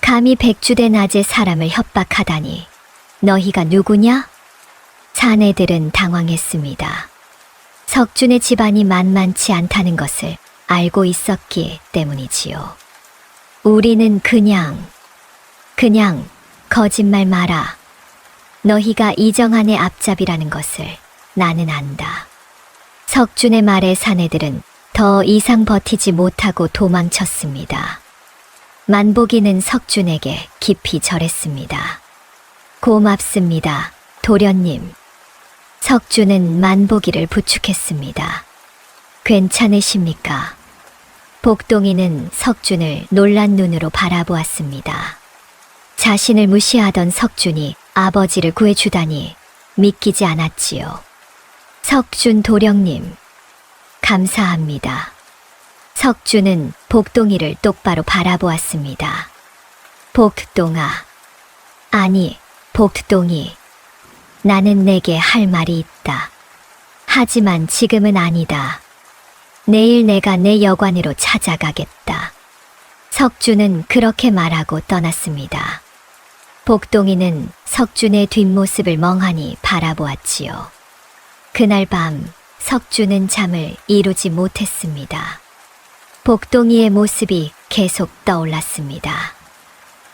S1: 감히 백주대 낮에 사람을 협박하다니. 너희가 누구냐? 사내들은 당황했습니다. 석준의 집안이 만만치 않다는 것을 알고 있었기 때문이지요. 우리는 그냥 거짓말 마라. 너희가 이정한의 앞잡이라는 것을 나는 안다. 석준의 말에 사내들은 더 이상 버티지 못하고 도망쳤습니다. 만복이는 석준에게 깊이 절했습니다. 고맙습니다, 도련님. 석준은 만복이를 부축했습니다. 괜찮으십니까? 복동이는 석준을 놀란 눈으로 바라보았습니다. 자신을 무시하던 석준이 아버지를 구해주다니 믿기지 않았지요. 석준 도령님, 감사합니다. 석준은 복동이를 똑바로 바라보았습니다. 복동아, 아니, 복동이, 나는 내게 할 말이 있다. 하지만 지금은 아니다. 내일 내가 내 여관으로 찾아가겠다. 석준은 그렇게 말하고 떠났습니다. 복동이는 석준의 뒷모습을 멍하니 바라보았지요. 그날 밤 석준은 잠을 이루지 못했습니다. 복동이의 모습이 계속 떠올랐습니다.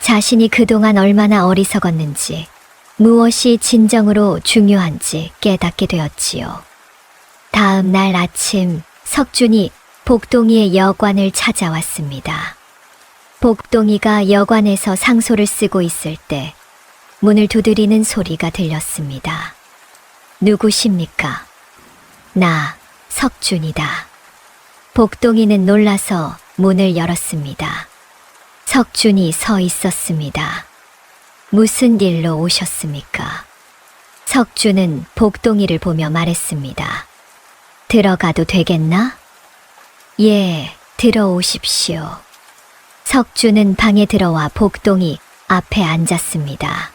S1: 자신이 그동안 얼마나 어리석었는지, 무엇이 진정으로 중요한지 깨닫게 되었지요. 다음 날 아침 석준이 복동이의 여관을 찾아왔습니다. 복동이가 여관에서 상소를 쓰고 있을 때 문을 두드리는 소리가 들렸습니다. 누구십니까? 나, 석준이다. 복동이는 놀라서 문을 열었습니다. 석준이 서 있었습니다. 무슨 일로 오셨습니까? 석준은 복동이를 보며 말했습니다. 들어가도 되겠나? 예, 들어오십시오. 석준은 방에 들어와 복동이 앞에 앉았습니다.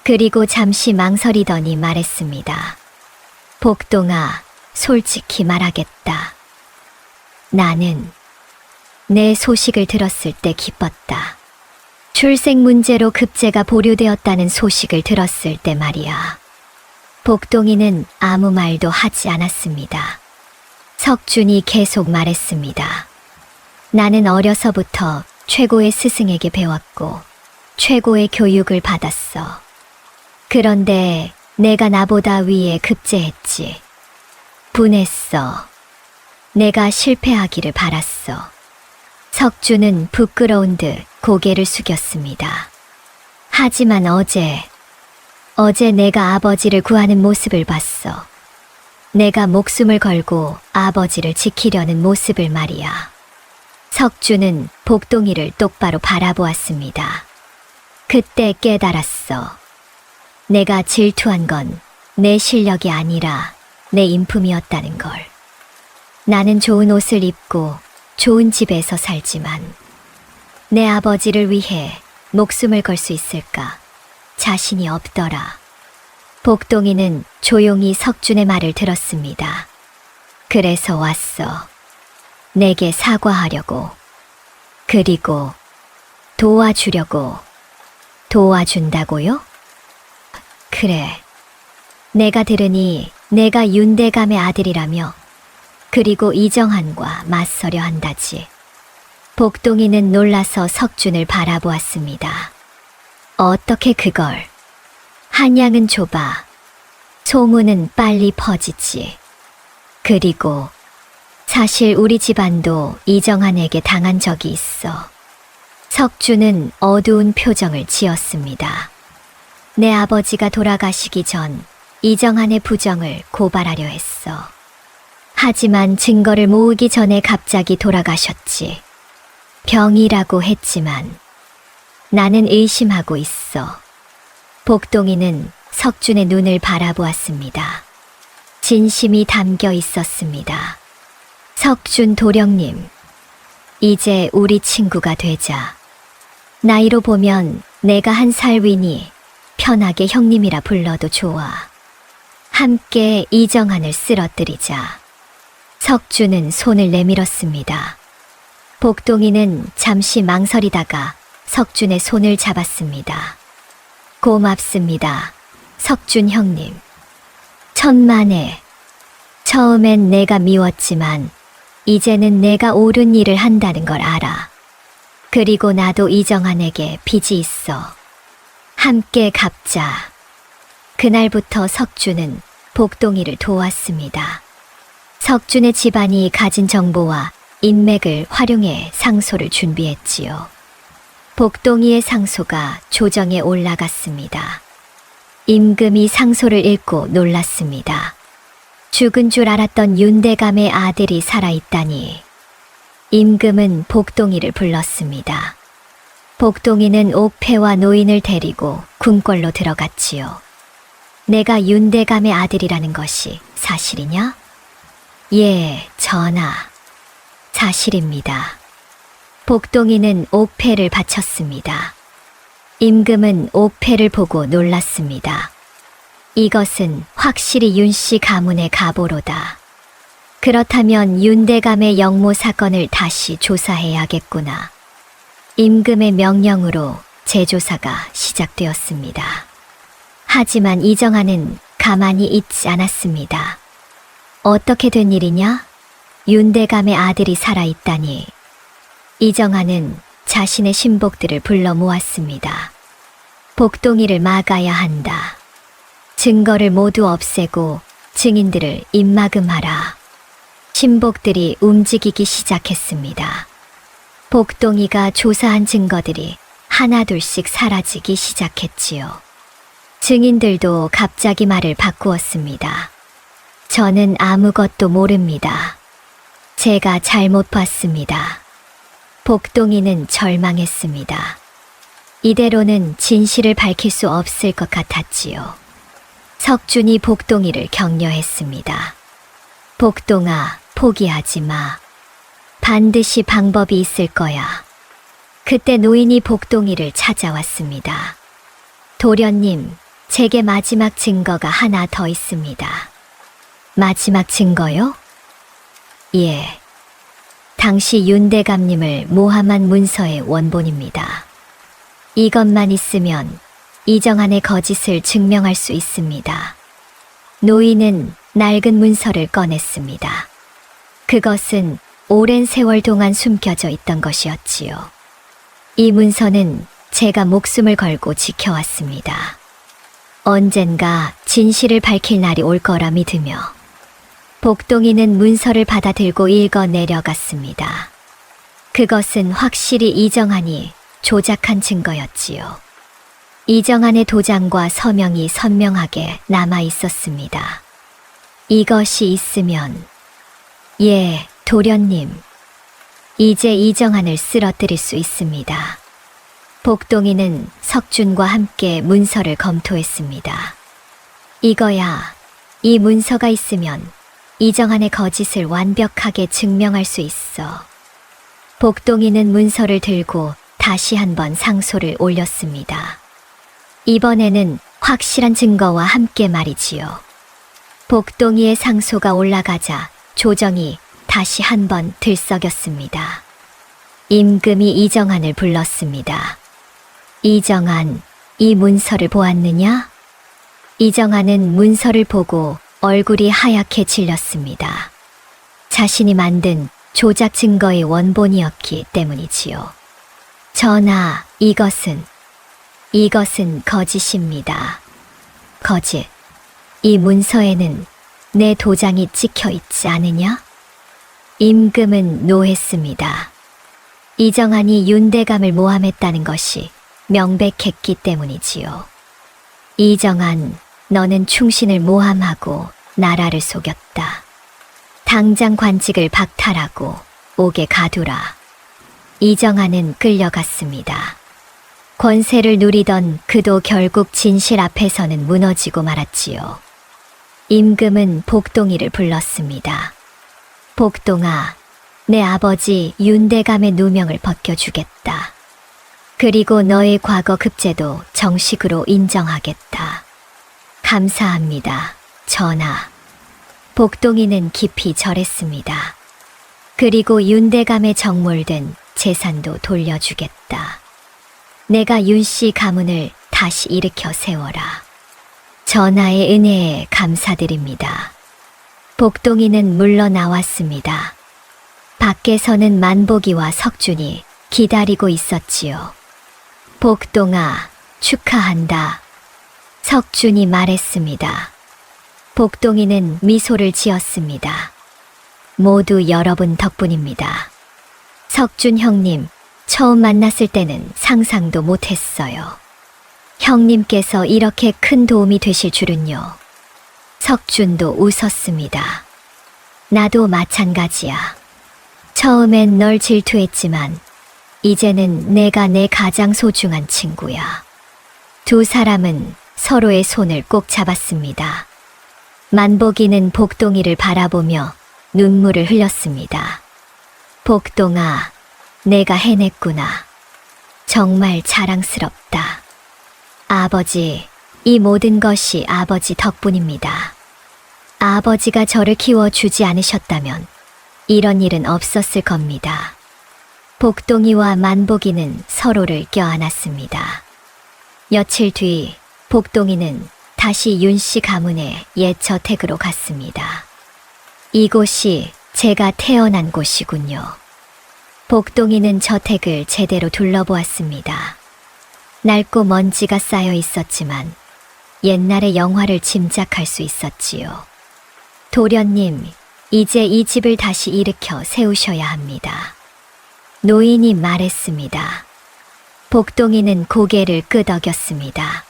S1: 그리고 잠시 망설이더니 말했습니다. 복동아, 솔직히 말하겠다. 나는 내 소식을 들었을 때 기뻤다. 출생 문제로 급제가 보류되었다는 소식을 들었을 때 말이야. 복동이는 아무 말도 하지 않았습니다. 석준이 계속 말했습니다. 나는 어려서부터 최고의 스승에게 배웠고 최고의 교육을 받았어. 그런데 내가 나보다 위에 급제했지. 분했어. 내가 실패하기를 바랐어. 석준은 부끄러운 듯 고개를 숙였습니다. 하지만 어제 내가 아버지를 구하는 모습을 봤어. 내가 목숨을 걸고 아버지를 지키려는 모습을 말이야. 석준은 복동이를 똑바로 바라보았습니다. 그때 깨달았어. 내가 질투한 건 내 실력이 아니라 내 인품이었다는 걸. 나는 좋은 옷을 입고 좋은 집에서 살지만 내 아버지를 위해 목숨을 걸 수 있을까? 자신이 없더라. 복동이는 조용히 석준의 말을 들었습니다. 그래서 왔어. 내게 사과하려고. 그리고 도와주려고. 도와준다고요? 그래. 내가 들으니 내가 윤대감의 아들이라며 그리고 이정한과 맞서려 한다지. 복동이는 놀라서 석준을 바라보았습니다. 어떻게 그걸? 한양은 좁아. 소문은 빨리 퍼지지. 그리고 사실 우리 집안도 이정한에게 당한 적이 있어. 석준은 어두운 표정을 지었습니다. 내 아버지가 돌아가시기 전 이정한의 부정을 고발하려 했어. 하지만 증거를 모으기 전에 갑자기 돌아가셨지. 병이라고 했지만 나는 의심하고 있어. 복동이는 석준의 눈을 바라보았습니다. 진심이 담겨 있었습니다. 석준 도령님, 이제 우리 친구가 되자. 나이로 보면 내가 1살 위니 편하게 형님이라 불러도 좋아. 함께 이정한을 쓰러뜨리자. 석준은 손을 내밀었습니다. 복동이는 잠시 망설이다가 석준의 손을 잡았습니다. 고맙습니다. 석준 형님. 천만에. 처음엔 내가 미웠지만 이제는 내가 옳은 일을 한다는 걸 알아. 그리고 나도 이정한에게 빚이 있어. 함께 갚자. 그날부터 석준은 복동이를 도왔습니다. 석준의 집안이 가진 정보와 인맥을 활용해 상소를 준비했지요. 복동이의 상소가 조정에 올라갔습니다. 임금이 상소를 읽고 놀랐습니다. 죽은 줄 알았던 윤대감의 아들이 살아있다니. 임금은 복동이를 불렀습니다. 복동이는 옥패와 노인을 데리고 궁궐로 들어갔지요. 내가 윤대감의 아들이라는 것이 사실이냐? 예, 전하. 사실입니다. 복동이는 옥패를 바쳤습니다. 임금은 옥패를 보고 놀랐습니다. 이것은 확실히 윤씨 가문의 가보로다. 그렇다면 윤대감의 영모 사건을 다시 조사해야겠구나. 임금의 명령으로 재조사가 시작되었습니다. 하지만 이정한은 가만히 있지 않았습니다. 어떻게 된 일이냐? 윤대감의 아들이 살아있다니. 이정한은 자신의 신복들을 불러 모았습니다. 복동이를 막아야 한다. 증거를 모두 없애고 증인들을 입막음하라. 신복들이 움직이기 시작했습니다. 복동이가 조사한 증거들이 하나둘씩 사라지기 시작했지요. 증인들도 갑자기 말을 바꾸었습니다. 저는 아무것도 모릅니다. 제가 잘못 봤습니다. 복동이는 절망했습니다. 이대로는 진실을 밝힐 수 없을 것 같았지요. 석준이 복동이를 격려했습니다. 복동아, 포기하지 마. 반드시 방법이 있을 거야. 그때 노인이 복동이를 찾아왔습니다. 도련님, 제게 마지막 증거가 하나 더 있습니다. 마지막 증거요? 예. 당시 윤대감님을 모함한 문서의 원본입니다. 이것만 있으면 이정환의 거짓을 증명할 수 있습니다. 노인은 낡은 문서를 꺼냈습니다. 그것은 오랜 세월 동안 숨겨져 있던 것이었지요. 이 문서는 제가 목숨을 걸고 지켜왔습니다. 언젠가 진실을 밝힐 날이 올 거라 믿으며 복동이는 문서를 받아들고 읽어 내려갔습니다. 그것은 확실히 이정환이 조작한 증거였지요. 이정환의 도장과 서명이 선명하게 남아 있었습니다. 이것이 있으면, 예, 도련님, 이제 이정환을 쓰러뜨릴 수 있습니다. 복동이는 석준과 함께 문서를 검토했습니다. 이거야, 이 문서가 있으면 이정환의 거짓을 완벽하게 증명할 수 있어. 복동이는 문서를 들고 다시 한번 상소를 올렸습니다. 이번에는 확실한 증거와 함께 말이지요. 복동이의 상소가 올라가자 조정이 다시 한번 들썩였습니다. 임금이 이정환을 불렀습니다. 이정환, 이 문서를 보았느냐? 이정환은 문서를 보고 얼굴이 하얗게 질렸습니다. 자신이 만든 조작 증거의 원본이었기 때문이지요. 전하, 이것은 거짓입니다. 거짓. 이 문서에는 내 도장이 찍혀 있지 않으냐? 임금은 노했습니다. 이정환이 윤대감을 모함했다는 것이 명백했기 때문이지요. 이정환, 너는 충신을 모함하고 나라를 속였다. 당장 관직을 박탈하고 옥에 가두라. 이정환은 끌려갔습니다. 권세를 누리던 그도 결국 진실 앞에서는 무너지고 말았지요. 임금은 복동이를 불렀습니다. 복동아, 내 아버지 윤대감의 누명을 벗겨주겠다. 그리고 너의 과거 급제도 정식으로 인정하겠다. 감사합니다, 전하. 복동이는 깊이 절했습니다. 그리고 윤대감의 정몰된 재산도 돌려주겠다. 내가 윤씨 가문을 다시 일으켜 세워라. 전하의 은혜에 감사드립니다. 복동이는 물러나왔습니다. 밖에서는 만복이와 석준이 기다리고 있었지요. 복동아, 축하한다. 석준이 말했습니다. 복동이는 미소를 지었습니다. 모두 여러분 덕분입니다. 석준 형님, 처음 만났을 때는 상상도 못했어요. 형님께서 이렇게 큰 도움이 되실 줄은요. 석준도 웃었습니다. 나도 마찬가지야. 처음엔 널 질투했지만 이제는 내가 내 가장 소중한 친구야. 두 사람은 서로의 손을 꼭 잡았습니다. 만복이는 복동이를 바라보며 눈물을 흘렸습니다. 복동아, 내가 해냈구나. 정말 자랑스럽다. 아버지, 이 모든 것이 아버지 덕분입니다. 아버지가 저를 키워주지 않으셨다면 이런 일은 없었을 겁니다. 복동이와 만복이는 서로를 껴안았습니다. 며칠 뒤 복동이는 다시 윤씨 가문의 옛 저택으로 갔습니다. 이곳이 제가 태어난 곳이군요. 복동이는 저택을 제대로 둘러보았습니다. 낡고 먼지가 쌓여 있었지만 옛날의 영화를 짐작할 수 있었지요. 도련님, 이제 이 집을 다시 일으켜 세우셔야 합니다. 노인이 말했습니다. 복동이는 고개를 끄덕였습니다.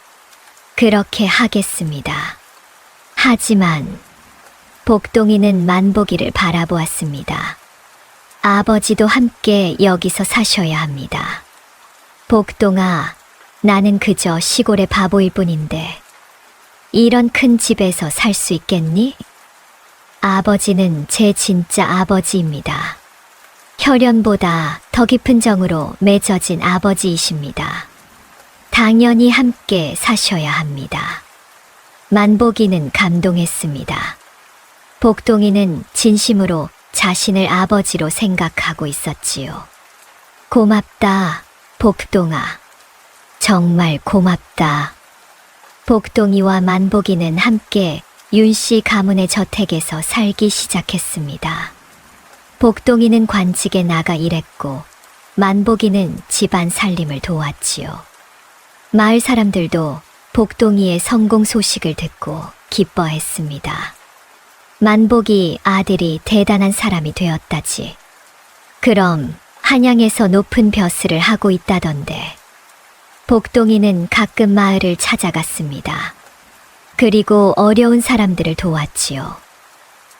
S1: 그렇게 하겠습니다. 하지만 복동이는 만복이를 바라보았습니다. 아버지도 함께 여기서 사셔야 합니다. 복동아, 나는 그저 시골의 바보일 뿐인데 이런 큰 집에서 살 수 있겠니? 아버지는 제 진짜 아버지입니다. 혈연보다 더 깊은 정으로 맺어진 아버지이십니다. 당연히 함께 사셔야 합니다. 만복이는 감동했습니다. 복동이는 진심으로 자신을 아버지로 생각하고 있었지요. 고맙다, 복동아. 정말 고맙다. 복동이와 만복이는 함께 윤씨 가문의 저택에서 살기 시작했습니다. 복동이는 관직에 나가 일했고 만복이는 집안 살림을 도왔지요. 마을 사람들도 복동이의 성공 소식을 듣고 기뻐했습니다. 만복이 아들이 대단한 사람이 되었다지. 그럼 한양에서 높은 벼슬을 하고 있다던데. 복동이는 가끔 마을을 찾아갔습니다. 그리고 어려운 사람들을 도왔지요.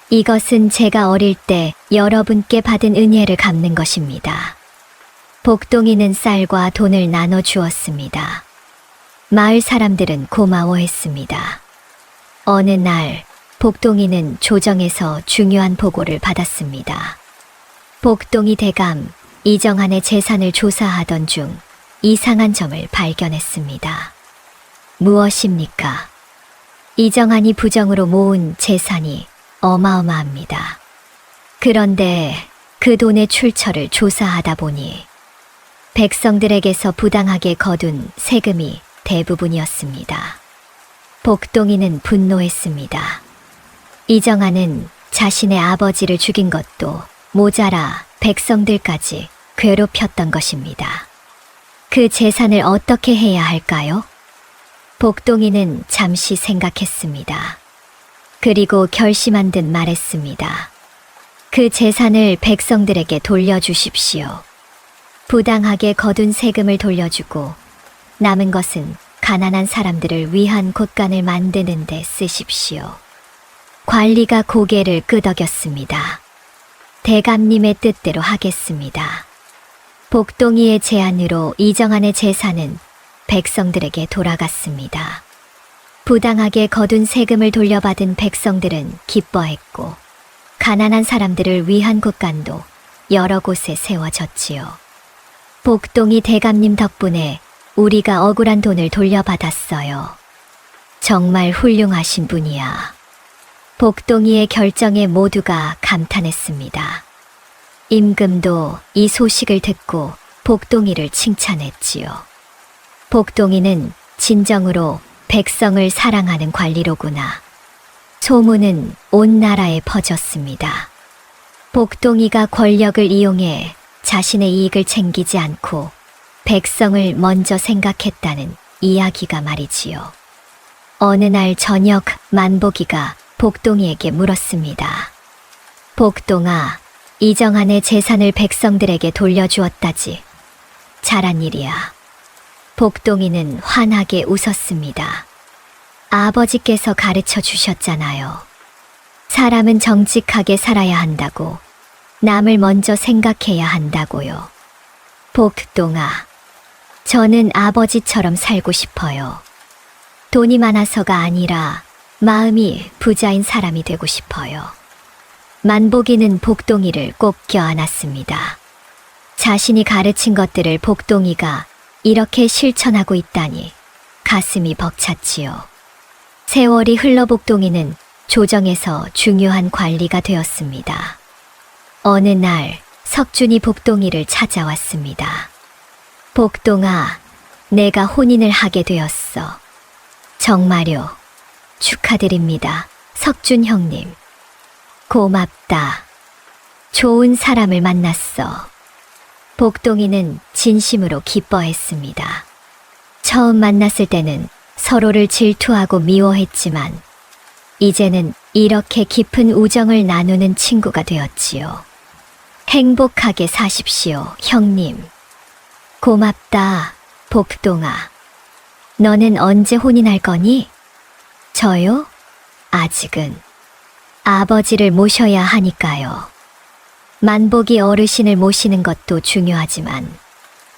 S1: 이것은 제가 어릴 때 여러분께 받은 은혜를 갚는 것입니다. 복동이는 쌀과 돈을 나눠 주었습니다. 마을 사람들은 고마워했습니다. 어느 날 복동이는 조정에서 중요한 보고를 받았습니다. 복동이 대감 이정한의 재산을 조사하던 중 이상한 점을 발견했습니다. 무엇입니까? 이정한이 부정으로 모은 재산이 어마어마합니다. 그런데 그 돈의 출처를 조사하다 보니 백성들에게서 부당하게 거둔 세금이 대부분이었습니다. 복동이는 분노했습니다. 이정한은 자신의 아버지를 죽인 것도 모자라 백성들까지 괴롭혔던 것입니다. 그 재산을 어떻게 해야 할까요? 복동이는 잠시 생각했습니다. 그리고 결심한 듯 말했습니다. 그 재산을 백성들에게 돌려주십시오. 부당하게 거둔 세금을 돌려주고 남은 것은 가난한 사람들을 위한 곳간을 만드는 데 쓰십시오. 관리가 고개를 끄덕였습니다. 대감님의 뜻대로 하겠습니다. 복동이의 제안으로 이정한의 재산은 백성들에게 돌아갔습니다. 부당하게 거둔 세금을 돌려받은 백성들은 기뻐했고 가난한 사람들을 위한 곳간도 여러 곳에 세워졌지요. 복동이 대감님 덕분에 우리가 억울한 돈을 돌려받았어요. 정말 훌륭하신 분이야. 복동이의 결정에 모두가 감탄했습니다. 임금도 이 소식을 듣고 복동이를 칭찬했지요. 복동이는 진정으로 백성을 사랑하는 관리로구나. 소문은 온 나라에 퍼졌습니다. 복동이가 권력을 이용해 자신의 이익을 챙기지 않고 백성을 먼저 생각했다는 이야기가 말이지요. 어느 날 저녁 만복이가 복동이에게 물었습니다. 복동아, 이정한의 재산을 백성들에게 돌려주었다지. 잘한 일이야. 복동이는 환하게 웃었습니다. 아버지께서 가르쳐 주셨잖아요. 사람은 정직하게 살아야 한다고, 남을 먼저 생각해야 한다고요. 복동아, 저는 아버지처럼 살고 싶어요. 돈이 많아서가 아니라 마음이 부자인 사람이 되고 싶어요. 만복이는 복동이를 꼭 껴안았습니다. 자신이 가르친 것들을 복동이가 이렇게 실천하고 있다니 가슴이 벅찼지요. 세월이 흘러 복동이는 조정에서 중요한 관리가 되었습니다. 어느 날 석준이 복동이를 찾아왔습니다. 복동아, 내가 혼인을 하게 되었어. 정말요. 축하드립니다. 석준 형님. 고맙다. 좋은 사람을 만났어. 복동이는 진심으로 기뻐했습니다. 처음 만났을 때는 서로를 질투하고 미워했지만 이제는 이렇게 깊은 우정을 나누는 친구가 되었지요. 행복하게 사십시오, 형님. 고맙다, 복동아. 너는 언제 혼인할 거니? 저요? 아직은. 아버지를 모셔야 하니까요. 만복이 어르신을 모시는 것도 중요하지만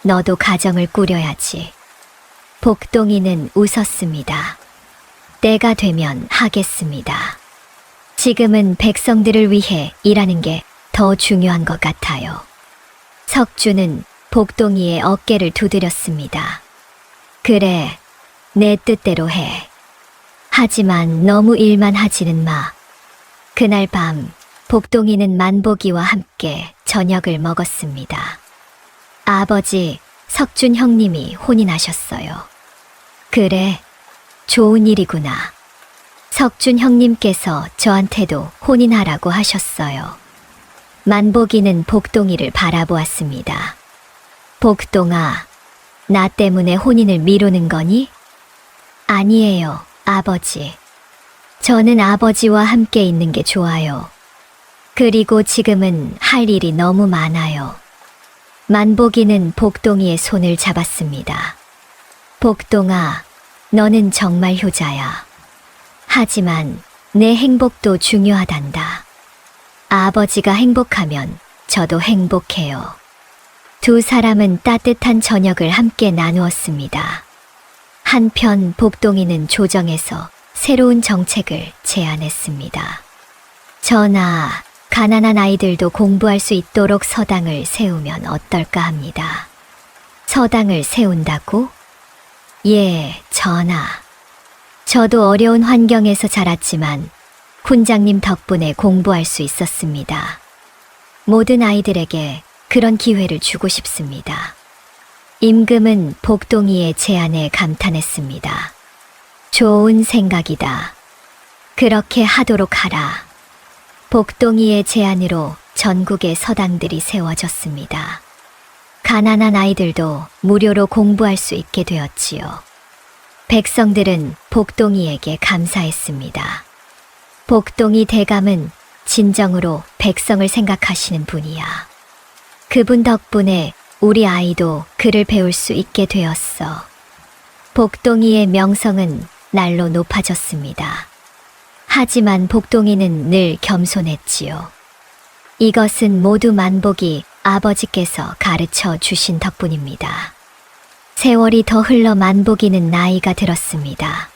S1: 너도 가정을 꾸려야지. 복동이는 웃었습니다. 때가 되면 하겠습니다. 지금은 백성들을 위해 일하는 게 더 중요한 것 같아요. 석주는 복동이의 어깨를 두드렸습니다. 그래, 내 뜻대로 해. 하지만 너무 일만 하지는 마. 그날 밤 복동이는 만복이와 함께 저녁을 먹었습니다. 아버지, 석준 형님이 혼인하셨어요. 그래, 좋은 일이구나. 석준 형님께서 저한테도 혼인하라고 하셨어요. 만복이는 복동이를 바라보았습니다. 복동아, 나 때문에 혼인을 미루는 거니? 아니에요, 아버지. 저는 아버지와 함께 있는 게 좋아요. 그리고 지금은 할 일이 너무 많아요. 만복이는 복동이의 손을 잡았습니다. 복동아, 너는 정말 효자야. 하지만 내 행복도 중요하단다. 아버지가 행복하면 저도 행복해요. 두 사람은 따뜻한 저녁을 함께 나누었습니다. 한편 복동이는 조정에서 새로운 정책을 제안했습니다. 전하, 가난한 아이들도 공부할 수 있도록 서당을 세우면 어떨까 합니다. 서당을 세운다고? 예, 전하. 저도 어려운 환경에서 자랐지만 훈장님 덕분에 공부할 수 있었습니다. 모든 아이들에게 그런 기회를 주고 싶습니다. 임금은 복동이의 제안에 감탄했습니다. 좋은 생각이다. 그렇게 하도록 하라. 복동이의 제안으로 전국의 서당들이 세워졌습니다. 가난한 아이들도 무료로 공부할 수 있게 되었지요. 백성들은 복동이에게 감사했습니다. 복동이 대감은 진정으로 백성을 생각하시는 분이야. 그분 덕분에 우리 아이도 글을 배울 수 있게 되었어. 복동이의 명성은 날로 높아졌습니다. 하지만 복동이는 늘 겸손했지요. 이것은 모두 만복이 아버지께서 가르쳐 주신 덕분입니다. 세월이 더 흘러 만복이는 나이가 들었습니다.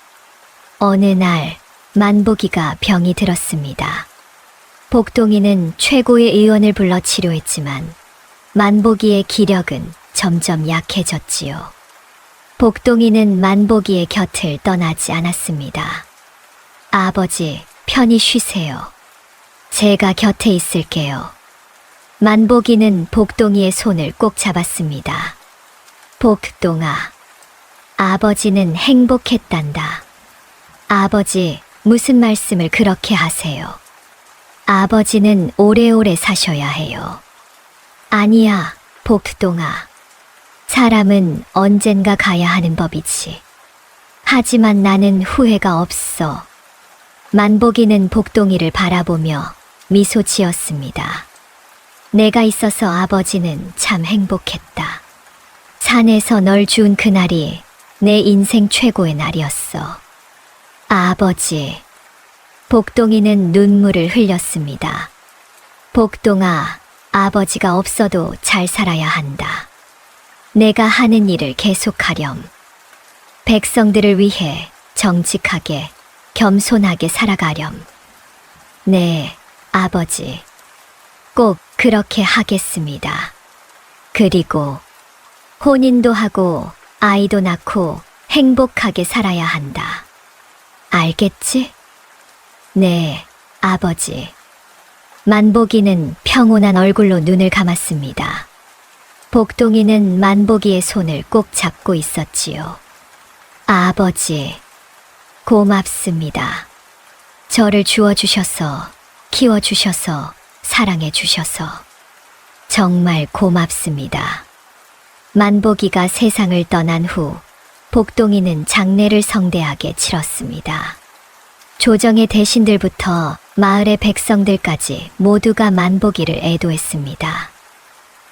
S1: 어느 날 만복이가 병이 들었습니다. 복동이는 최고의 의원을 불러 치료했지만 만복이의 기력은 점점 약해졌지요. 복동이는 만복이의 곁을 떠나지 않았습니다. 아버지, 편히 쉬세요. 제가 곁에 있을게요. 만복이는 복동이의 손을 꼭 잡았습니다. 복동아, 아버지는 행복했단다. 아버지, 무슨 말씀을 그렇게 하세요? 아버지는 오래오래 사셔야 해요. 아니야, 복동아. 사람은 언젠가 가야 하는 법이지. 하지만 나는 후회가 없어. 만복이는 복동이를 바라보며 미소 지었습니다. 내가 있어서 아버지는 참 행복했다. 산에서 널 준 그날이 내 인생 최고의 날이었어. 아버지. 복동이는 눈물을 흘렸습니다. 복동아, 아버지가 없어도 잘 살아야 한다. 내가 하는 일을 계속하렴. 백성들을 위해 정직하게, 겸손하게 살아가렴. 네, 아버지. 꼭 그렇게 하겠습니다. 그리고 혼인도 하고 아이도 낳고 행복하게 살아야 한다. 알겠지? 네, 아버지. 만복이는 평온한 얼굴로 눈을 감았습니다. 복동이는 만복이의 손을 꼭 잡고 있었지요. 아버지, 고맙습니다. 저를 주워주셔서, 키워주셔서, 사랑해주셔서 정말 고맙습니다. 만복이가 세상을 떠난 후 복동이는 장례를 성대하게 치렀습니다. 조정의 대신들부터 마을의 백성들까지 모두가 만복이를 애도했습니다.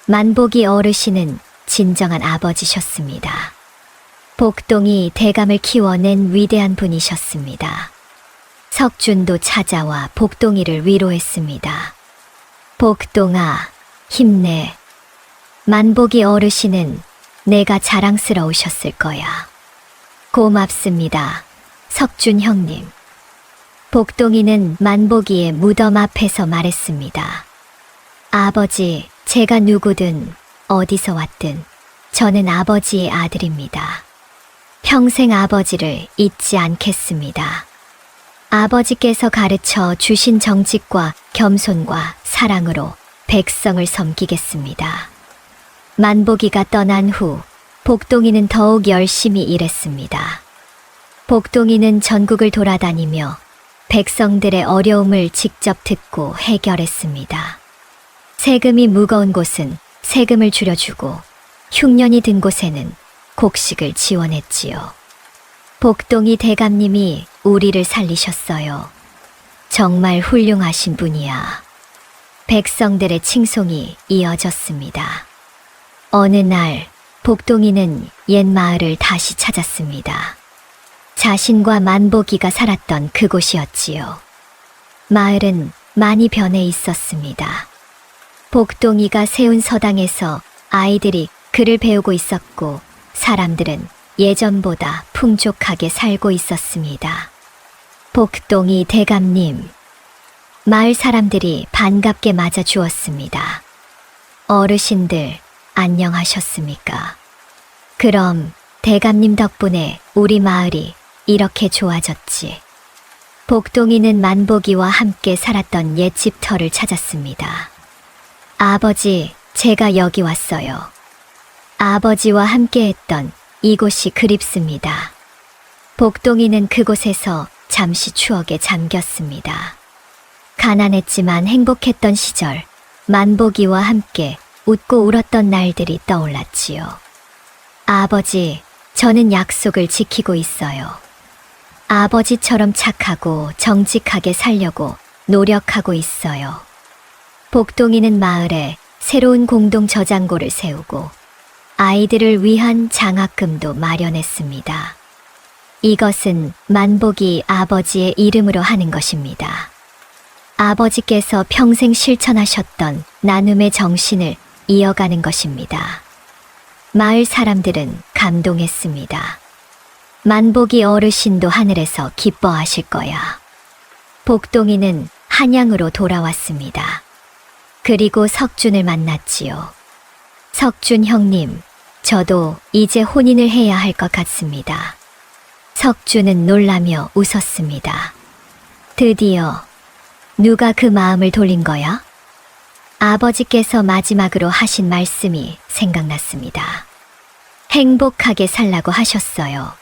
S1: 만복이 어르신은 진정한 아버지셨습니다. 복동이 대감을 키워낸 위대한 분이셨습니다. 석준도 찾아와 복동이를 위로했습니다. 복동아, 힘내. 만복이 어르신은 내가 자랑스러우셨을 거야. 고맙습니다, 석준 형님. 복동이는 만복이의 무덤 앞에서 말했습니다. 아버지, 제가 누구든 어디서 왔든 저는 아버지의 아들입니다. 평생 아버지를 잊지 않겠습니다. 아버지께서 가르쳐 주신 정직과 겸손과 사랑으로 백성을 섬기겠습니다. 만복이가 떠난 후 복동이는 더욱 열심히 일했습니다. 복동이는 전국을 돌아다니며 백성들의 어려움을 직접 듣고 해결했습니다. 세금이 무거운 곳은 세금을 줄여주고 흉년이 든 곳에는 곡식을 지원했지요. 복동이 대감님이 우리를 살리셨어요. 정말 훌륭하신 분이야. 백성들의 칭송이 이어졌습니다. 어느 날 복동이는 옛 마을을 다시 찾았습니다. 자신과 만복이가 살았던 그곳이었지요. 마을은 많이 변해 있었습니다. 복동이가 세운 서당에서 아이들이 글을 배우고 있었고 사람들은 예전보다 풍족하게 살고 있었습니다. 복동이 대감님, 마을 사람들이 반갑게 맞아 주었습니다. 어르신들, 안녕하셨습니까? 그럼 대감님 덕분에 우리 마을이 이렇게 좋아졌지. 복동이는 만복이와 함께 살았던 옛 집터를 찾았습니다. 아버지, 제가 여기 왔어요. 아버지와 함께 했던 이곳이 그립습니다. 복동이는 그곳에서 잠시 추억에 잠겼습니다. 가난했지만 행복했던 시절, 만복이와 함께 웃고 울었던 날들이 떠올랐지요. 아버지, 저는 약속을 지키고 있어요. 아버지처럼 착하고 정직하게 살려고 노력하고 있어요. 복동이는 마을에 새로운 공동 저장고를 세우고 아이들을 위한 장학금도 마련했습니다. 이것은 만복이 아버지의 이름으로 하는 것입니다. 아버지께서 평생 실천하셨던 나눔의 정신을 이어가는 것입니다. 마을 사람들은 감동했습니다. 만복이 어르신도 하늘에서 기뻐하실 거야. 복동이는 한양으로 돌아왔습니다. 그리고 석준을 만났지요. 석준 형님, 저도 이제 혼인을 해야 할 것 같습니다. 석준은 놀라며 웃었습니다. 드디어 누가 그 마음을 돌린 거야? 아버지께서 마지막으로 하신 말씀이 생각났습니다. 행복하게 살라고 하셨어요.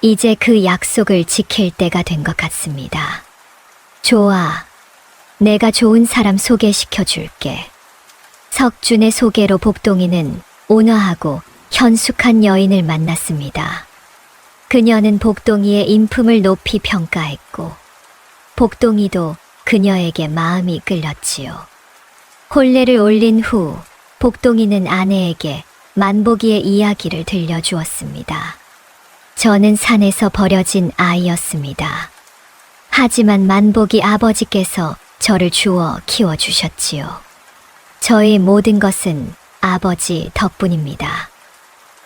S1: 이제 그 약속을 지킬 때가 된 것 같습니다. 좋아. 내가 좋은 사람 소개시켜 줄게. 석준의 소개로 복동이는 온화하고 현숙한 여인을 만났습니다. 그녀는 복동이의 인품을 높이 평가했고 복동이도 그녀에게 마음이 끌렸지요. 혼례를 올린 후 복동이는 아내에게 만복이의 이야기를 들려주었습니다. 저는 산에서 버려진 아이였습니다. 하지만 만복이 아버지께서 저를 주워 키워주셨지요. 저의 모든 것은 아버지 덕분입니다.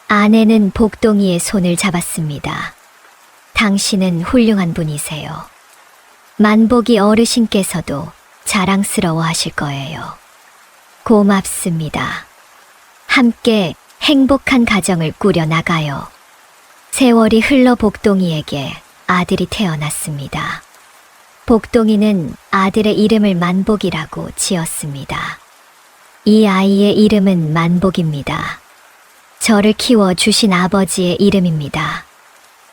S1: 아내는 복동이의 손을 잡았습니다. 당신은 훌륭한 분이세요. 만복이 어르신께서도 자랑스러워 하실 거예요. 고맙습니다. 함께 행복한 가정을 꾸려나가요. 세월이 흘러 복동이에게 아들이 태어났습니다. 복동이는 아들의 이름을 만복이라고 지었습니다. 이 아이의 이름은 만복입니다. 저를 키워주신 아버지의 이름입니다.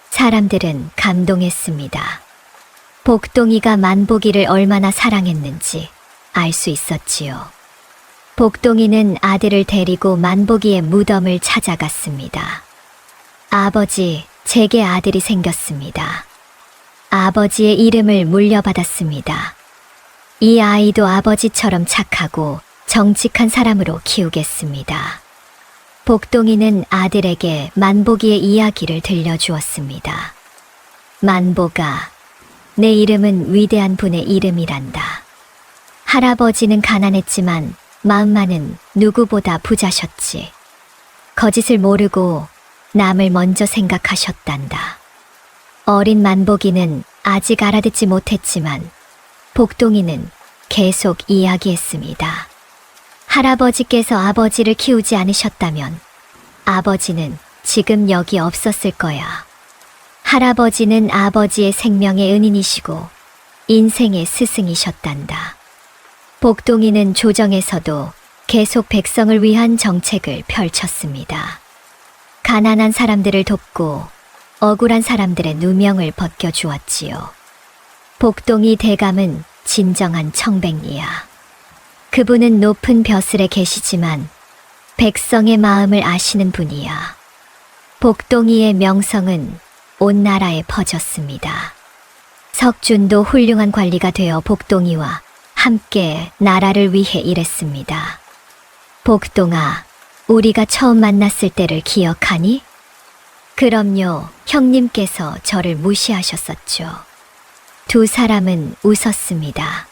S1: 사람들은 감동했습니다. 복동이가 만복이를 얼마나 사랑했는지 알 수 있었지요. 복동이는 아들을 데리고 만복이의 무덤을 찾아갔습니다. 아버지, 제게 아들이 생겼습니다. 아버지의 이름을 물려받았습니다. 이 아이도 아버지처럼 착하고 정직한 사람으로 키우겠습니다. 복동이는 아들에게 만복이의 이야기를 들려주었습니다. 만복아, 내 이름은 위대한 분의 이름이란다. 할아버지는 가난했지만 마음만은 누구보다 부자셨지. 거짓을 모르고 남을 먼저 생각하셨단다. 어린 만복이는 아직 알아듣지 못했지만 복동이는 계속 이야기했습니다. 할아버지께서 아버지를 키우지 않으셨다면 아버지는 지금 여기 없었을 거야. 할아버지는 아버지의 생명의 은인이시고 인생의 스승이셨단다. 복동이는 조정에서도 계속 백성을 위한 정책을 펼쳤습니다. 가난한 사람들을 돕고 억울한 사람들의 누명을 벗겨주었지요. 복동이 대감은 진정한 청백리야. 그분은 높은 벼슬에 계시지만 백성의 마음을 아시는 분이야. 복동이의 명성은 온 나라에 퍼졌습니다. 석준도 훌륭한 관리가 되어 복동이와 함께 나라를 위해 일했습니다. 복동아, 우리가 처음 만났을 때를 기억하니? 그럼요, 형님께서 저를 무시하셨었죠. 두 사람은 웃었습니다.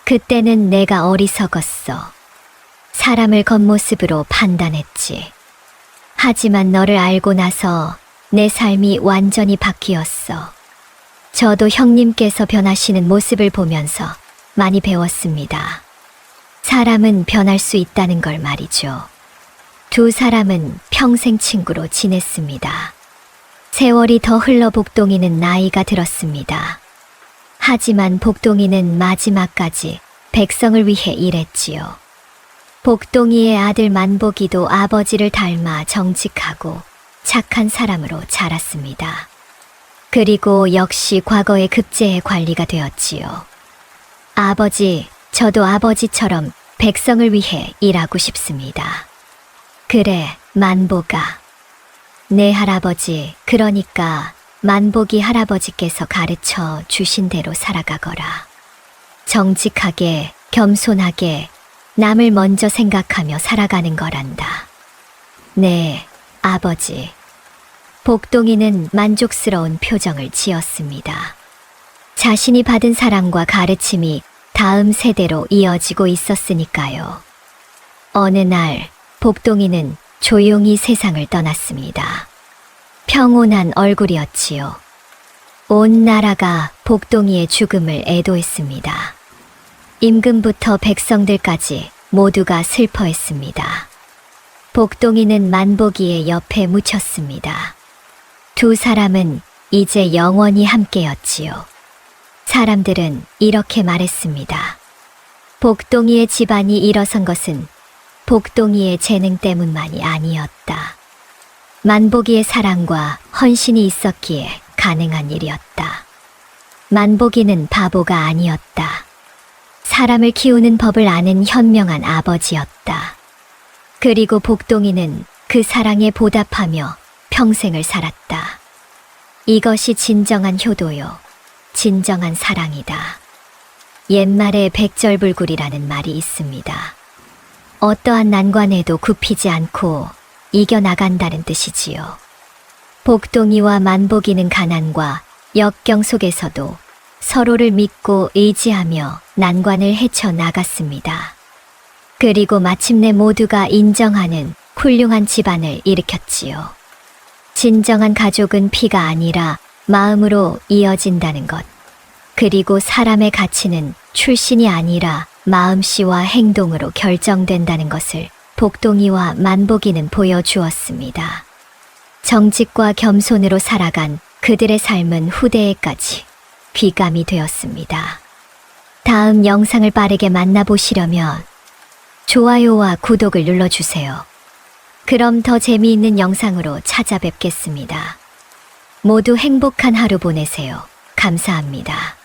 S1: 그때는 내가 어리석었어. 사람을 겉모습으로 판단했지. 하지만 너를 알고 나서 내 삶이 완전히 바뀌었어. 저도 형님께서 변하시는 모습을 보면서 많이 배웠습니다. 사람은 변할 수 있다는 걸 말이죠. 두 사람은 평생 친구로 지냈습니다. 세월이 더 흘러 복동이는 나이가 들었습니다. 하지만 복동이는 마지막까지 백성을 위해 일했지요. 복동이의 아들 만복이도 아버지를 닮아 정직하고 착한 사람으로 자랐습니다. 그리고 역시 과거의 급제의 관리가 되었지요. 아버지, 저도 아버지처럼 백성을 위해 일하고 싶습니다. 그래, 만복아. 내 할아버지, 그러니까 만복이 할아버지께서 가르쳐 주신 대로 살아가거라. 정직하게, 겸손하게, 남을 먼저 생각하며 살아가는 거란다. 네, 아버지. 복동이는 만족스러운 표정을 지었습니다. 자신이 받은 사랑과 가르침이 다음 세대로 이어지고 있었으니까요. 어느 날 복동이는 조용히 세상을 떠났습니다. 평온한 얼굴이었지요. 온 나라가 복동이의 죽음을 애도했습니다. 임금부터 백성들까지 모두가 슬퍼했습니다. 복동이는 만복이의 옆에 묻혔습니다. 두 사람은 이제 영원히 함께였지요. 사람들은 이렇게 말했습니다. 복동이의 집안이 일어선 것은 복동이의 재능 때문만이 아니었다. 만복이의 사랑과 헌신이 있었기에 가능한 일이었다. 만복이는 바보가 아니었다. 사람을 키우는 법을 아는 현명한 아버지였다. 그리고 복동이는 그 사랑에 보답하며 평생을 살았다. 이것이 진정한 효도요. 진정한 사랑이다. 옛말에 백절불굴이라는 말이 있습니다. 어떠한 난관에도 굽히지 않고 이겨나간다는 뜻이지요. 복동이와 만복이는 가난과 역경 속에서도 서로를 믿고 의지하며 난관을 헤쳐나갔습니다. 그리고 마침내 모두가 인정하는 훌륭한 집안을 일으켰지요. 진정한 가족은 피가 아니라 마음으로 이어진다는 것. 그리고 사람의 가치는 출신이 아니라 마음씨와 행동으로 결정된다는 것을 복동이와 만복이는 보여주었습니다. 정직과 겸손으로 살아간 그들의 삶은 후대에까지 귀감이 되었습니다. 다음 영상을 빠르게 만나보시려면 좋아요와 구독을 눌러주세요. 그럼 더 재미있는 영상으로 찾아뵙겠습니다. 모두 행복한 하루 보내세요. 감사합니다.